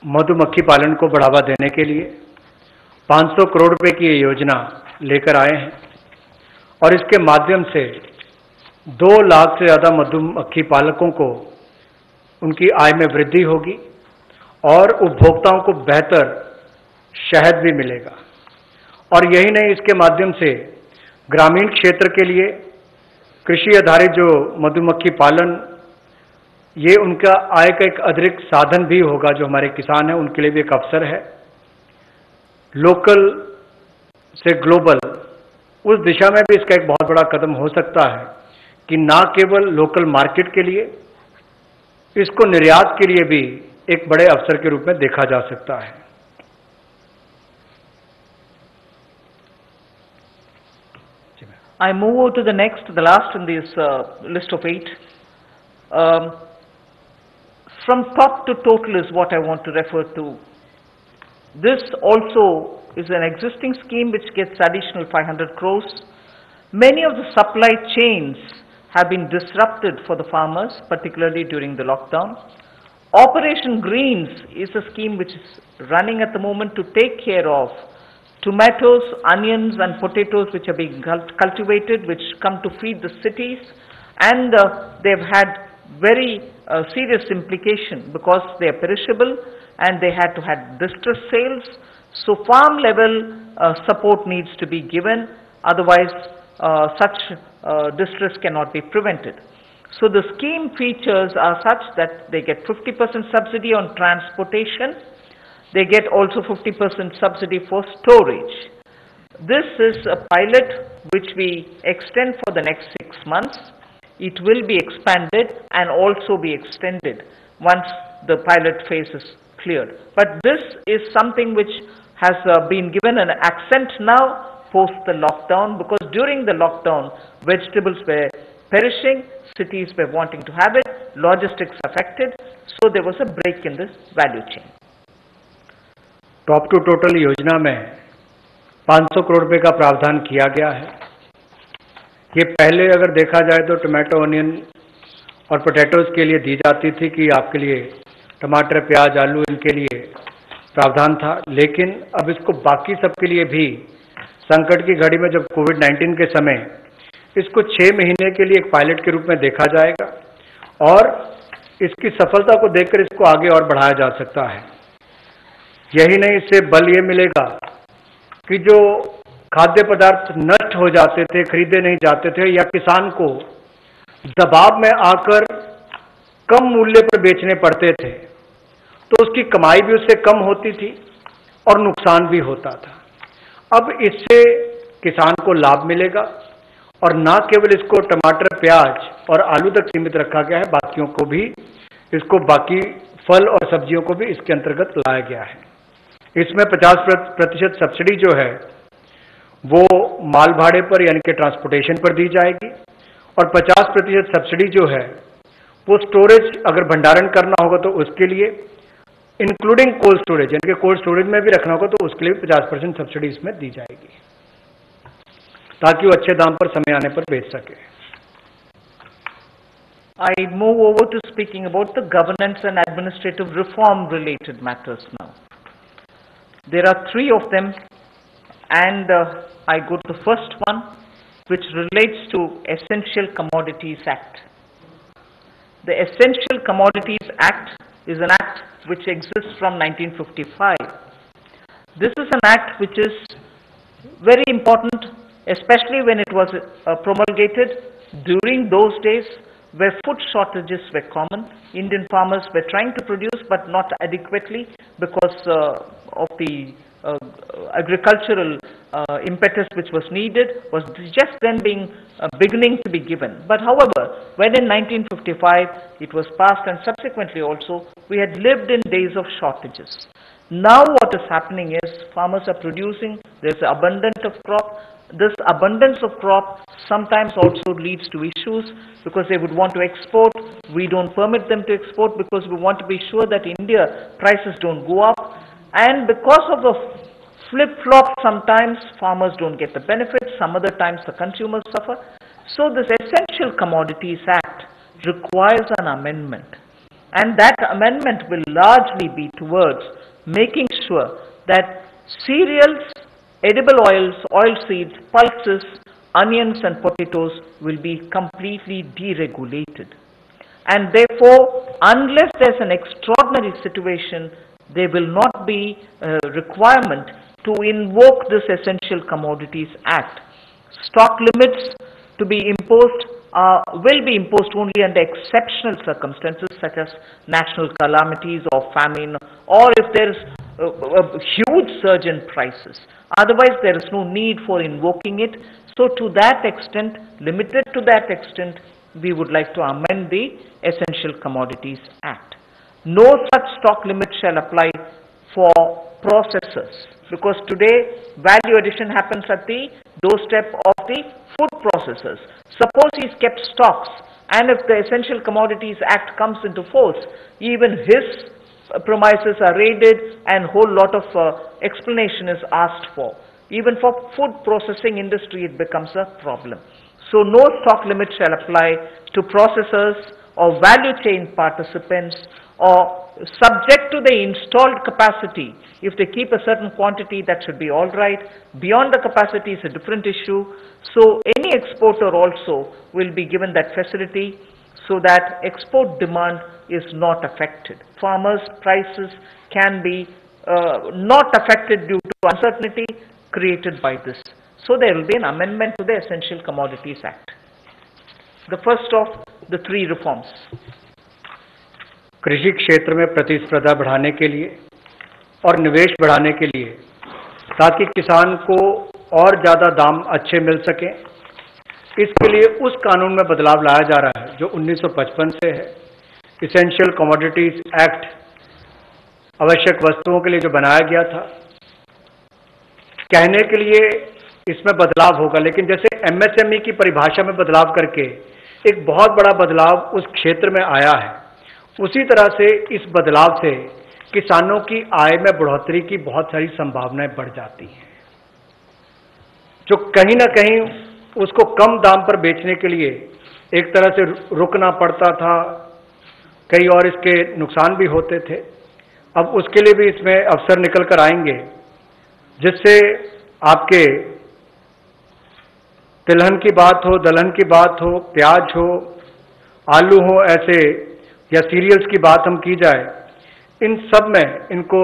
मधुमक्खी पालन को बढ़ावा देने के लिए 500 करोड़ रुपए की ये योजना लेकर आए हैं और इसके माध्यम से 2 लाख से ज़्यादा मधुमक्खी पालकों को उनकी आय में वृद्धि होगी और उपभोक्ताओं को बेहतर शहद भी मिलेगा। और यही नहीं, इसके माध्यम से ग्रामीण क्षेत्र के लिए कृषि आधारित जो मधुमक्खी पालन, ये उनका आय का एक अतिरिक्त साधन भी होगा। जो हमारे किसान हैं उनके लिए भी एक अवसर है। लोकल से ग्लोबल, उस दिशा में भी इसका एक बहुत बड़ा कदम हो सकता है कि ना केवल लोकल मार्केट के लिए, इसको निर्यात के लिए भी एक बड़े अवसर के रूप में देखा जा सकता है। I move on to the next, the last in this list of 8. From top to total is what I want to refer to. This also is an existing scheme which gets additional 500 crores. Many of the supply chains have been disrupted for the farmers, particularly during the lockdown. Operation Greens is a scheme which is running at the moment to take care of tomatoes, onions and potatoes which are being cultivated, which come to feed the cities, and they've had very serious implication because they are perishable and they had to have distress sales. So farm level support needs to be given, otherwise such distress cannot be prevented. So the scheme features are such that they get 50% subsidy on transportation. They get also 50% subsidy for storage. This is a pilot which we extend for the next 6 months. It will be expanded and also be extended once the pilot phase is cleared. But this is something which has been given an accent now post the lockdown, because during the lockdown vegetables were perishing, cities were wanting to have it, logistics affected, so there was a break in this value chain. Top to total योजना में 500 करोड़ रुपए का प्रावधान किया गया है। ये पहले अगर देखा जाए तो टमाटो, ऑनियन और पोटैटोज के लिए दी जाती थी कि आपके लिए टमाटर, प्याज, आलू इनके लिए प्रावधान था, लेकिन अब इसको बाकी सबके लिए भी संकट की घड़ी में जब कोविड-19 के समय इसको 6 महीने के लिए एक पायलट के रूप में देखा जाएगा और इसकी सफलता को देखकर इसको आगे और बढ़ाया जा सकता है। यही नहीं, इससे बल ये मिलेगा कि जो खाद्य पदार्थ नष्ट हो जाते थे, खरीदे नहीं जाते थे या किसान को दबाव में आकर कम मूल्य पर बेचने पड़ते थे, तो उसकी कमाई भी उससे कम होती थी और नुकसान भी होता था। अब इससे किसान को लाभ मिलेगा और न केवल इसको टमाटर, प्याज और आलू तक सीमित रखा गया है, बाकियों को भी, इसको बाकी फल और सब्जियों को भी इसके अंतर्गत लाया गया है। इसमें 50% सब्सिडी जो है वो माल भाड़े पर यानी कि ट्रांसपोर्टेशन पर दी जाएगी और 50% सब्सिडी जो है वो स्टोरेज, अगर भंडारण करना होगा तो उसके लिए, इंक्लूडिंग कोल्ड स्टोरेज, यानी कि कोल्ड स्टोरेज में भी रखना होगा तो उसके लिए 50% सब्सिडी इसमें दी जाएगी ताकि वो अच्छे दाम पर समय आने पर बेच सके। I move over to speaking about the governance and administrative reform related matters now. There are 3 of them, and I go to the first one, which relates to Essential Commodities Act. The Essential Commodities Act is an act which exists from 1955. This is an act which is very important, especially when it was promulgated during those days where food shortages were common. Indian farmers were trying to produce but not adequately because of the agricultural impetus which was needed was just then beginning to be given. But however, when in 1955 it was passed and subsequently also we had lived in days of shortages. Now what is happening is farmers are producing, there is abundance of crop. This abundance of crop sometimes also leads to issues because they would want to export. We don't permit them to export because we want to be sure that India prices don't go up. And because of the flip-flop, sometimes farmers don't get the benefit, some other times the consumers suffer. So this Essential Commodities Act requires an amendment. And that amendment will largely be towards making sure that cereals, edible oils, oilseeds, pulses, onions and potatoes will be completely deregulated. And therefore, unless there's an extraordinary situation, there will not be a requirement to invoke this Essential Commodities Act. Stock limits to be imposed will be imposed only under exceptional circumstances such as national calamities or famine, or if there is a huge surge in prices. Otherwise, there is no need for invoking it. So to that extent, limited to that extent, we would like to amend the Essential Commodities Act. No such stock limit shall apply for processors, because today value addition happens at the doorstep of the food processors. Suppose he's kept stocks, and if the Essential Commodities Act comes into force, even his premises are raided and whole lot of explanation is asked for. Even for food processing industry it becomes a problem. So no stock limit shall apply to processors or value chain participants or subject to the installed capacity. If they keep a certain quantity, that should be all right. Beyond the capacity is a different issue. So any exporter also will be given that facility so that export demand is not affected. Farmers' prices can be not affected due to uncertainty created by this. So there will be an amendment to the Essential Commodities Act. The first of the three reforms. कृषि क्षेत्र में प्रतिस्पर्धा बढ़ाने के लिए और निवेश बढ़ाने के लिए, ताकि किसान को और ज्यादा दाम अच्छे मिल सके, इसके लिए उस कानून में बदलाव लाया जा रहा है जो 1955 से है। इसेंशियल कमोडिटीज एक्ट आवश्यक वस्तुओं के लिए जो बनाया गया था, कहने के लिए इसमें बदलाव होगा, लेकिन जैसे एमएसएमई की परिभाषा में बदलाव करके एक बहुत बड़ा बदलाव उस क्षेत्र में आया है, उसी तरह से इस बदलाव से किसानों की आय में बढ़ोतरी की बहुत सारी संभावनाएं बढ़ जाती हैं, जो कहीं ना कहीं उसको कम दाम पर बेचने के लिए एक तरह से रुकना पड़ता था, कई और इसके नुकसान भी होते थे। अब उसके लिए भी इसमें अवसर निकल कर आएंगे, जिससे आपके तिलहन की बात हो, दलहन की बात हो, प्याज हो, आलू हो, ऐसे या सीरियल्स की बात हम की जाए, इन सब में इनको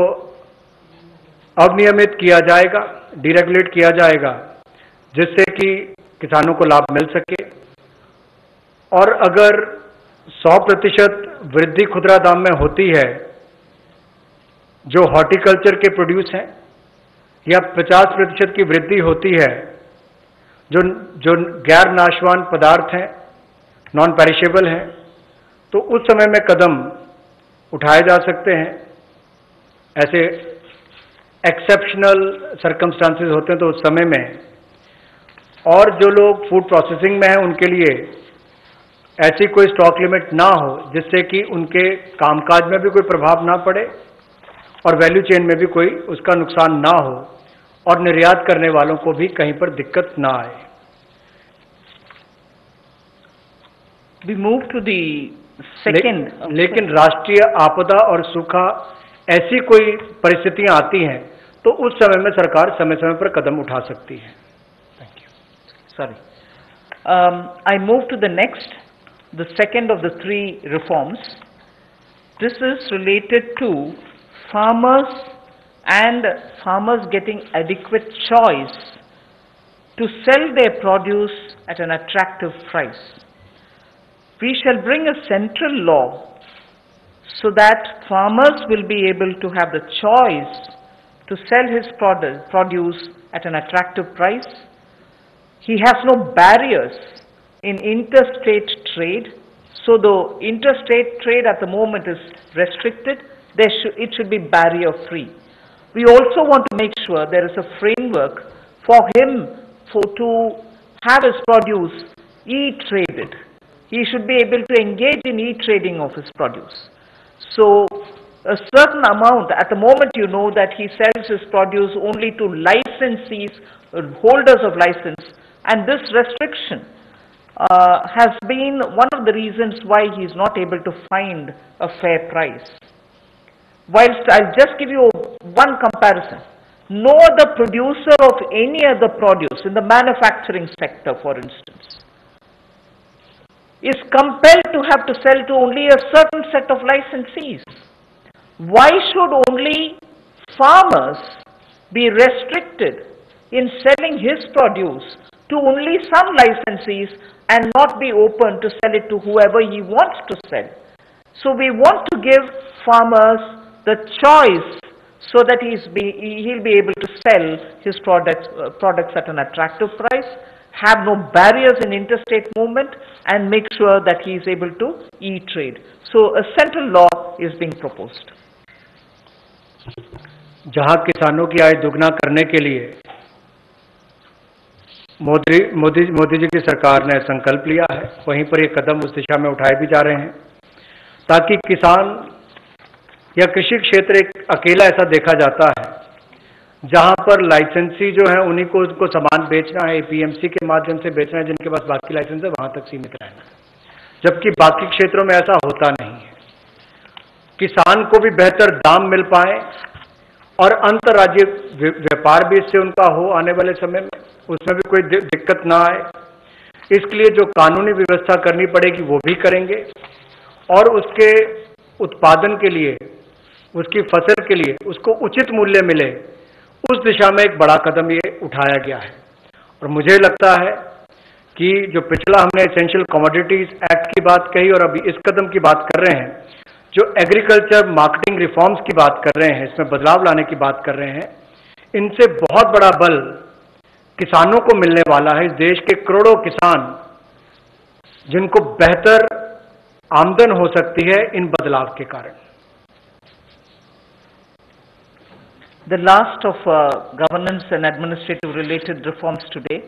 अवनियमित किया जाएगा, डीरेगुलेट किया जाएगा, जिससे कि किसानों को लाभ मिल सके। और अगर 100% वृद्धि खुदरा दाम में होती है जो हॉर्टिकल्चर के प्रोड्यूस हैं, या 50% की वृद्धि होती है जो गैर नाशवान पदार्थ हैं, नॉन पेरिशेबल हैं, तो उस समय में कदम उठाए जा सकते हैं। ऐसे एक्सेप्शनल सर्कमस्टांसेस होते हैं तो उस समय में, और जो लोग फूड प्रोसेसिंग में हैं उनके लिए ऐसी कोई स्टॉक लिमिट ना हो जिससे कि उनके कामकाज में भी कोई प्रभाव ना पड़े और वैल्यू चेन में भी कोई उसका नुकसान ना हो, और निर्यात करने वालों को भी कहीं पर दिक्कत ना आए। We move to the second. लेकिन राष्ट्रीय आपदा और सूखा ऐसी कोई परिस्थितियां आती हैं तो उस समय में सरकार समय समय पर कदम उठा सकती है। Thank you. Sorry. I move to the next, the second of the three reforms. This is related to farmers and farmers getting adequate choice to sell their produce at an attractive price. We shall bring a central law so that farmers will be able to have the choice to sell his produce at an attractive price. He has no barriers in interstate trade. So the interstate trade at the moment is restricted. It should be barrier free. We also want to make sure there is a framework for him to have his produce e-traded. He should be able to engage in e-trading of his produce. So a certain amount, at the moment you know that he sells his produce only to licensees, holders of license, and this restriction has been one of the reasons why he is not able to find a fair price. Whilst I'll just give you one comparison. No other producer of any other produce in the manufacturing sector, for instance, is compelled to have to sell to only a certain set of licensees. Why should only farmers be restricted in selling his produce to only some licensees and not be open to sell it to whoever he wants to sell? So we want to give farmers the choice so that he'll be able to sell his products at an attractive price, have no barriers in interstate movement, and make sure that he is able to e-trade. So a central law is being proposed. जहां किसानों की आय दुगना करने के लिए मोदी जी की सरकार ने संकल्प लिया है, वहीं पर ये कदम उस दिशा में उठाए भी जा रहे हैं, ताकि किसान या कृषि क्षेत्र एक अकेला ऐसा देखा जाता है जहां पर लाइसेंसी जो है उन्हीं को उनको सामान बेचना है, एपीएमसी के माध्यम से बेचना है, जिनके पास बाकी लाइसेंस है वहां तक सीमित रहना है, जबकि बाकी क्षेत्रों में ऐसा होता नहीं है। किसान को भी बेहतर दाम मिल पाए और अंतर्राज्यीय व्यापार भी इससे उनका हो आने वाले समय में, उसमें भी कोई दिक्कत ना आए, इसके लिए जो कानूनी व्यवस्था करनी पड़ेगी वो भी करेंगे, और उसके उत्पादन के लिए, उसकी फसल के लिए उसको उचित मूल्य मिले, उस दिशा में एक बड़ा कदम ये उठाया गया है। और मुझे लगता है कि जो पिछला हमने एसेंशियल कमोडिटीज एक्ट की बात कही और अभी इस कदम की बात कर रहे हैं, जो एग्रीकल्चर मार्केटिंग रिफॉर्म्स की बात कर रहे हैं, इसमें बदलाव लाने की बात कर रहे हैं, इनसे बहुत बड़ा बल किसानों को मिलने वाला है। इस देश के करोड़ों किसान जिनको बेहतर आमदन हो सकती है इन बदलाव के कारण। The last of governance and administrative related reforms today,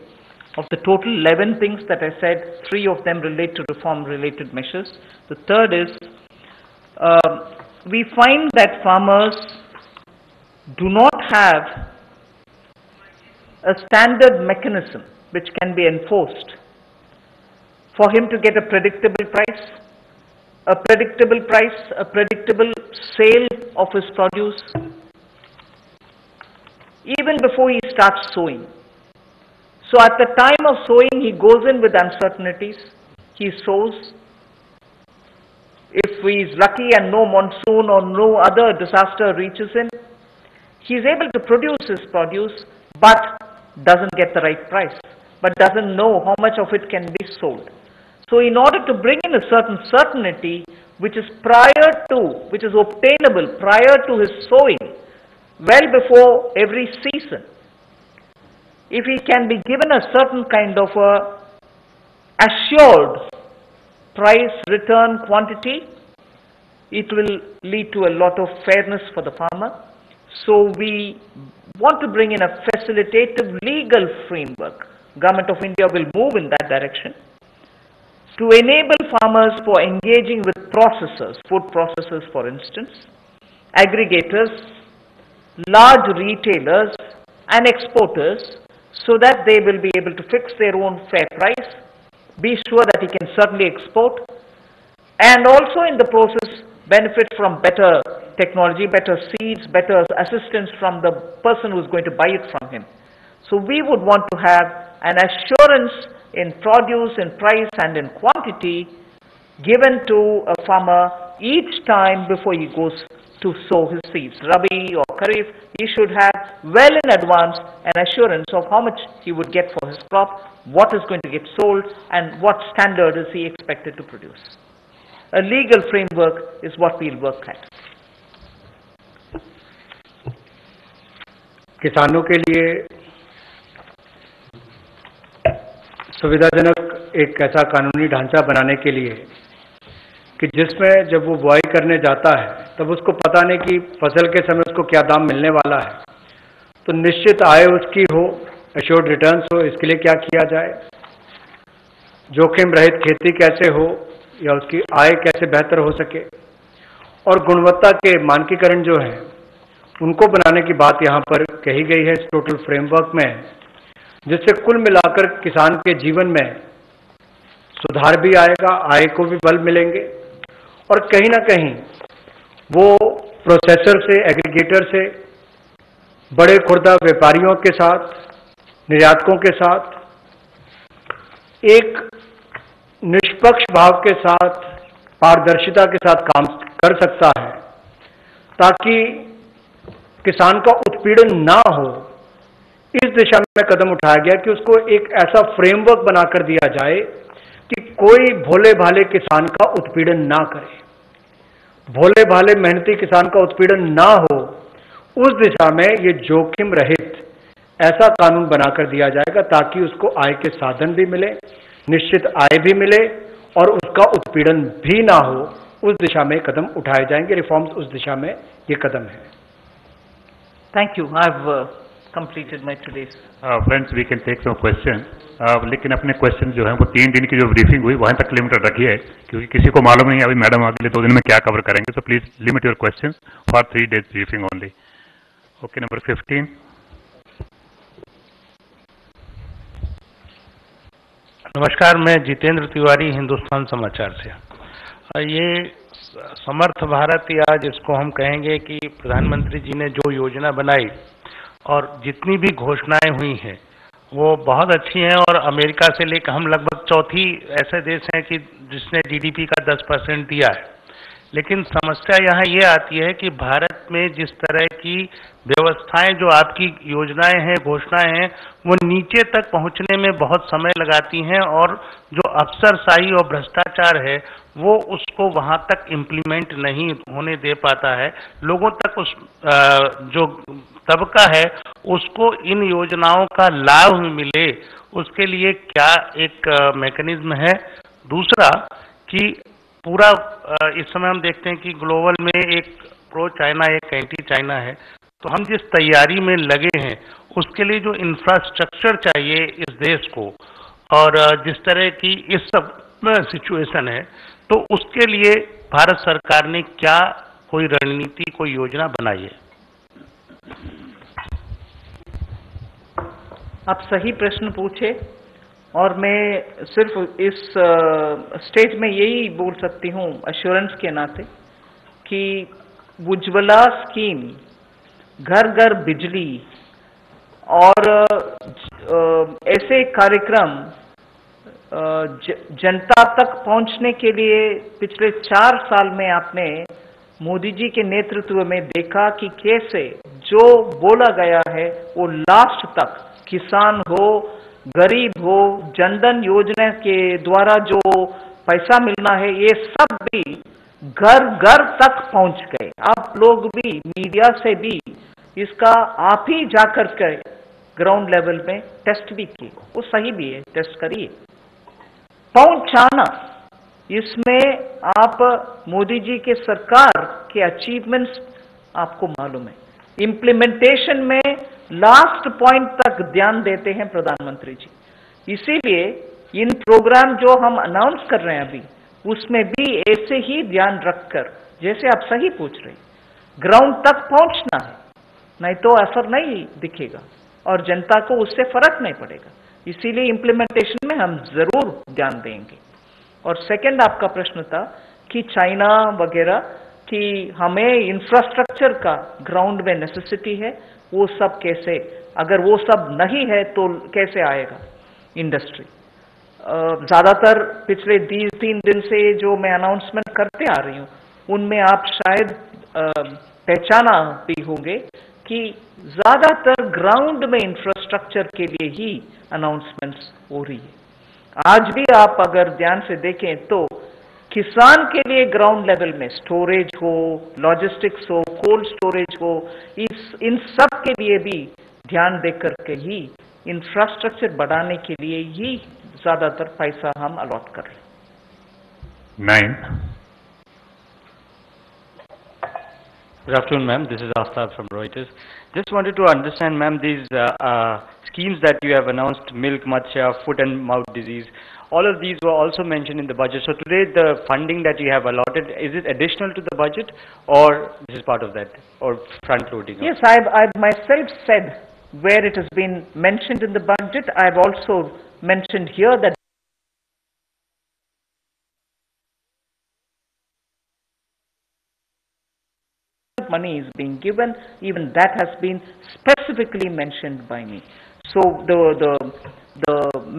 of the total 11 things that I said, 3 of them relate to reform related measures. The third is, we find that farmers do not have a standard mechanism which can be enforced for him to get a predictable price, a predictable sale of his produce, even before he starts sowing. So at the time of sowing, he goes in with uncertainties. He sows. If he is lucky and no monsoon or no other disaster reaches him, he is able to produce his produce, but doesn't get the right price, but doesn't know how much of it can be sold. So in order to bring in a certain certainty, which is obtainable prior to his sowing, well before every season, if he can be given a certain kind of a assured price return quantity, it will lead to a lot of fairness for the farmer. So we want to bring in a facilitative legal framework. Government of India will move in that direction to enable farmers for engaging with processors, food processors for instance, aggregators, large retailers and exporters, so that they will be able to fix their own fair price, be sure that he can certainly export, and also in the process benefit from better technology, better seeds, better assistance from the person who is going to buy it from him. So we would want to have an assurance in produce, in price and in quantity given to a farmer each time before he goes to sow his seeds. Rabi or Kharif, he should have well in advance an assurance of how much he would get for his crop, what is going to get sold and what standard is he expected to produce. A legal framework is what we'll work at. किसानों के लिए सुविधाजनक एक ऐसा कानूनी ढांचा बनाने के लिए कि जिसमें जब वो बुआई करने जाता है तब उसको पता नहीं कि फसल के समय उसको क्या दाम मिलने वाला है, तो निश्चित आय उसकी हो, एश्योर्ड रिटर्न्स हो, इसके लिए क्या किया जाए, जोखिम रहित खेती कैसे हो या उसकी आय कैसे बेहतर हो सके, और गुणवत्ता के मानकीकरण जो है उनको बनाने की बात यहाँ पर कही गई है इस टोटल फ्रेमवर्क में, जिससे कुल मिलाकर किसान के जीवन में सुधार भी आएगा, आय को भी बल मिलेंगे और कहीं ना कहीं वो प्रोसेसर से, एग्रीगेटर से, बड़े खुर्दा व्यापारियों के साथ, निर्यातकों के साथ एक निष्पक्ष भाव के साथ, पारदर्शिता के साथ काम कर सकता है, ताकि किसान का उत्पीड़न ना हो। इस दिशा में कदम उठाया गया कि उसको एक ऐसा फ्रेमवर्क बनाकर दिया जाए कि कोई भोले भाले किसान का उत्पीड़न ना करे, भोले भाले मेहनती किसान का उत्पीड़न ना हो। उस दिशा में ये जोखिम रहित ऐसा कानून बनाकर दिया जाएगा ताकि उसको आय के साधन भी मिले, निश्चित आय भी मिले और उसका उत्पीड़न भी ना हो। उस दिशा में कदम उठाए जाएंगे, रिफॉर्म्स उस दिशा में ये कदम है। Thank you. I've completed my today's. Friends, we can take some questions. लेकिन अपने क्वेश्चन जो है वो 3 दिन की जो ब्रीफिंग हुई वहीं तक लिमिटेड रखिए, क्योंकि किसी को मालूम नहीं है अभी मैडम अगले 2 दिन में क्या कवर करेंगे। So please limit your questions for 3 days briefing only. Okay, number 15। नमस्कार, मैं जितेंद्र तिवारी, हिंदुस्तान समाचार से। ये समर्थ भारत, या जिसको हम कहेंगे कि प्रधानमंत्री जी ने जो योजना बनाई और जितनी भी घोषणाएं हुई हैं वो बहुत अच्छी हैं, और अमेरिका से लेकर हम लगभग चौथी ऐसे देश हैं कि जिसने जीडीपी का 10% दिया है। लेकिन समस्या यहाँ ये आती है कि भारत में जिस तरह की व्यवस्थाएं, जो आपकी योजनाएं हैं, घोषणाएं हैं, वो नीचे तक पहुंचने में बहुत समय लगाती हैं और जो अफसरशाही और भ्रष्टाचार है वो उसको वहां तक इम्प्लीमेंट नहीं होने दे पाता है। लोगों तक उस जो तबका है उसको इन योजनाओं का लाभ मिले, उसके लिए क्या एक मैकेनिज्म है। दूसरा कि पूरा इस समय हम देखते हैं कि ग्लोबल में एक प्रो चाइना एक एंटी चाइना है, तो हम जिस तैयारी में लगे हैं उसके लिए जो इंफ्रास्ट्रक्चर चाहिए इस देश को और जिस तरह की इस सब सिचुएशन है, तो उसके लिए भारत सरकार ने क्या कोई रणनीति, कोई योजना बनाई है? आप सही प्रश्न पूछे और मैं सिर्फ इस स्टेज में यही बोल सकती हूँ अश्योरेंस के नाते कि उज्ज्वला स्कीम, घर घर बिजली और ऐसे कार्यक्रम जनता तक पहुंचने के लिए पिछले 4 साल में आपने मोदी जी के नेतृत्व में देखा कि कैसे जो बोला गया है वो लास्ट तक, किसान हो, गरीब हो, जनधन योजना के द्वारा जो पैसा मिलना है ये सब भी घर घर तक पहुंच गए। आप लोग भी मीडिया से भी इसका आप ही जाकर के ग्राउंड लेवल में टेस्ट भी किए, वो सही भी है, टेस्ट करिए। पहुंचाना, इसमें आप मोदी जी के सरकार के अचीवमेंट्स आपको मालूम है। इम्प्लीमेंटेशन में लास्ट पॉइंट तक ध्यान देते हैं प्रधानमंत्री जी, इसीलिए इन प्रोग्राम जो हम अनाउंस कर रहे हैं अभी, उसमें भी ऐसे ही ध्यान रखकर, जैसे आप सही पूछ रहे, ग्राउंड तक पहुंचना है, नहीं तो असर नहीं दिखेगा और जनता को उससे फर्क नहीं पड़ेगा। इसीलिए इम्प्लीमेंटेशन में हम जरूर ध्यान देंगे। और सेकंड आपका प्रश्न था कि चाइना वगैरह कि हमें इंफ्रास्ट्रक्चर का ग्राउंड में नेसेसिटी है, वो सब कैसे, अगर वो सब नहीं है तो कैसे आएगा इंडस्ट्री। ज्यादातर पिछले 3 दिन से जो मैं अनाउंसमेंट करते आ रही हूं उनमें आप शायद पहचाना भी होंगे कि ज्यादातर ग्राउंड में इंफ्रास्ट्रक्चर के लिए ही अनाउंसमेंट्स हो रही है। आज भी आप अगर ध्यान से देखें तो किसान के लिए ग्राउंड लेवल में स्टोरेज हो, लॉजिस्टिक्स हो, कोल्ड स्टोरेज हो, इन सब के लिए भी ध्यान देकर के ही इंफ्रास्ट्रक्चर बढ़ाने के लिए ही ज्यादातर पैसा हम अलॉट कर रहे हैं। 9. Good afternoon, ma'am. This is Aftab from Reuters. Just wanted to understand, ma'am, these schemes that you have announced, milk, matsya, foot and mouth disease, all of these were also mentioned in the budget. So today the funding that you have allotted, is it additional to the budget or this is part of that or front loading? Yes, I've myself said where it has been mentioned in the budget. I've also mentioned here that money is being given, even that has been specifically mentioned by me. So the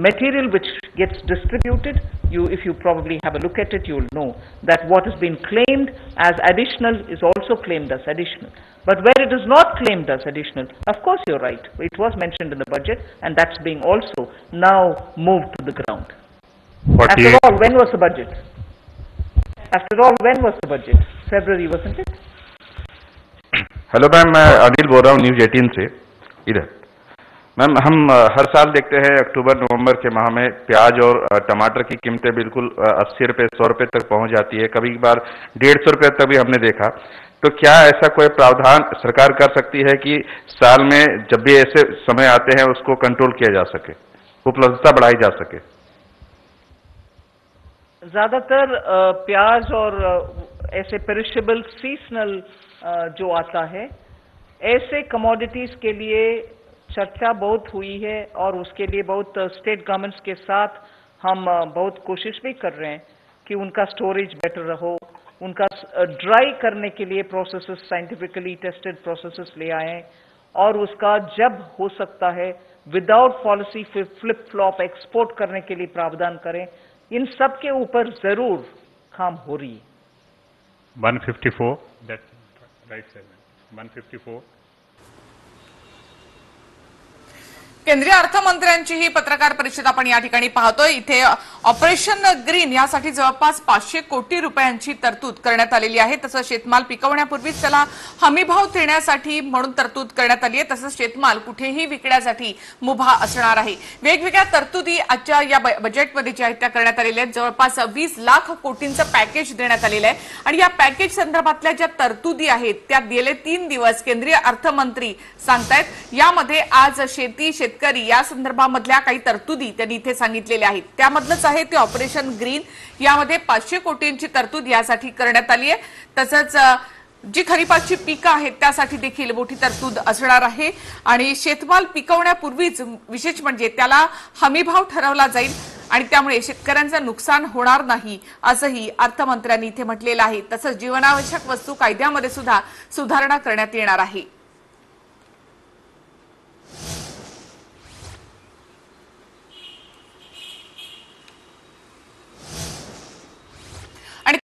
material which gets distributed, if you probably have a look at it, you will know that what has been claimed as additional is also claimed as additional. But where it is not claimed as additional, of course you're right, it was mentioned in the budget and that's being also now moved to the ground. After all, when was the budget? After all, when was the budget? February, wasn't it? Hello ma'am, मैं अनिल बोल रहा हूँ news 18 से इधर। Ma'am, हम हर साल देखते हैं अक्टूबर नवंबर के माह में प्याज और टमाटर की कीमतें बिल्कुल 80 रुपये 100 रुपये तक पहुंच जाती है, कभी बार 150 रुपये तक भी हमने देखा। तो क्या ऐसा कोई प्रावधान सरकार कर सकती है कि साल में जब भी ऐसे समय आते हैं उसको कंट्रोल किया जा सके, उपलब्धता बढ़ाई जा सके? ज्यादातर प्याज और ऐसे पेरिशेबल सीजनल जो आता है, ऐसे कमोडिटीज के लिए चर्चा बहुत हुई है और उसके लिए बहुत स्टेट गवर्नमेंट्स के साथ हम बहुत कोशिश भी कर रहे हैं कि उनका स्टोरेज बेटर रहो, उनका ड्राई करने के लिए प्रोसेसेस, साइंटिफिकली टेस्टेड प्रोसेसेस ले आए और उसका जब हो सकता है without policy flip flop export करने के लिए प्रावधान करें। इन सब के ऊपर जरूर काम हो रही है। 154. That's right, sir. 154. केंद्रीय अर्थमंत्र्यांची ही पत्रकार परिषद आपण या ठिकाणी पाहतोय। इथे ऑपरेशन ग्रीन यासाठी जवळपास 500 कोटी रुपयांची तरतूद करण्यात आलेली आहे। तसंच शेतमाल पिकवण्यापूर्वीच त्याला हमीभाव देण्यासाठी म्हणून तरतूद करण्यात आली आहे। तसंच शेतमाल कुठेही विकण्यासाठी मुभा असणार आहे। वेगवेगळ्या तरतुदी आजच्या या बजेटमध्ये ज्या आहेत त्या करण्यात आलेल्या आहेत। जवळपास 20 लाख कोटींचं पॅकेज देण्यात आलेलं आहे आणि या पॅकेज संदर्भातल्या ज्या तरतुदी आहेत त्या गेले 3 दिवस केंद्रीय अर्थमंत्री सांगतायत। यामध्ये आज शेतकरी या संदर्भामधल्या काही तरतुदी त्यांनी इथे सांगितलेल्या आहेत। त्यामधलंच आहे ते ऑपरेशन ग्रीन। यामध्ये 500 कोटींची तरतूद यासाठी करण्यात आली आहे। तसंच जी खरीपाची पिकं आहेत त्यासाठी देखील मोठी तरतूद असणार आहे आणि शेतमाल पिकवण्यापूर्वीच विशेष म्हणजे त्याला हमीभाव ठरवला जाईल आणि त्यामुळे शेतकऱ्यांचं नुकसान होणार नाही असंही अर्थमंत्र्यांनी इथे म्हटलेलं आहे। तसंच जीवनावश्यक वस्तू कायद्यामध्ये सुद्धा सुधारणा करण्यात येणार आहे।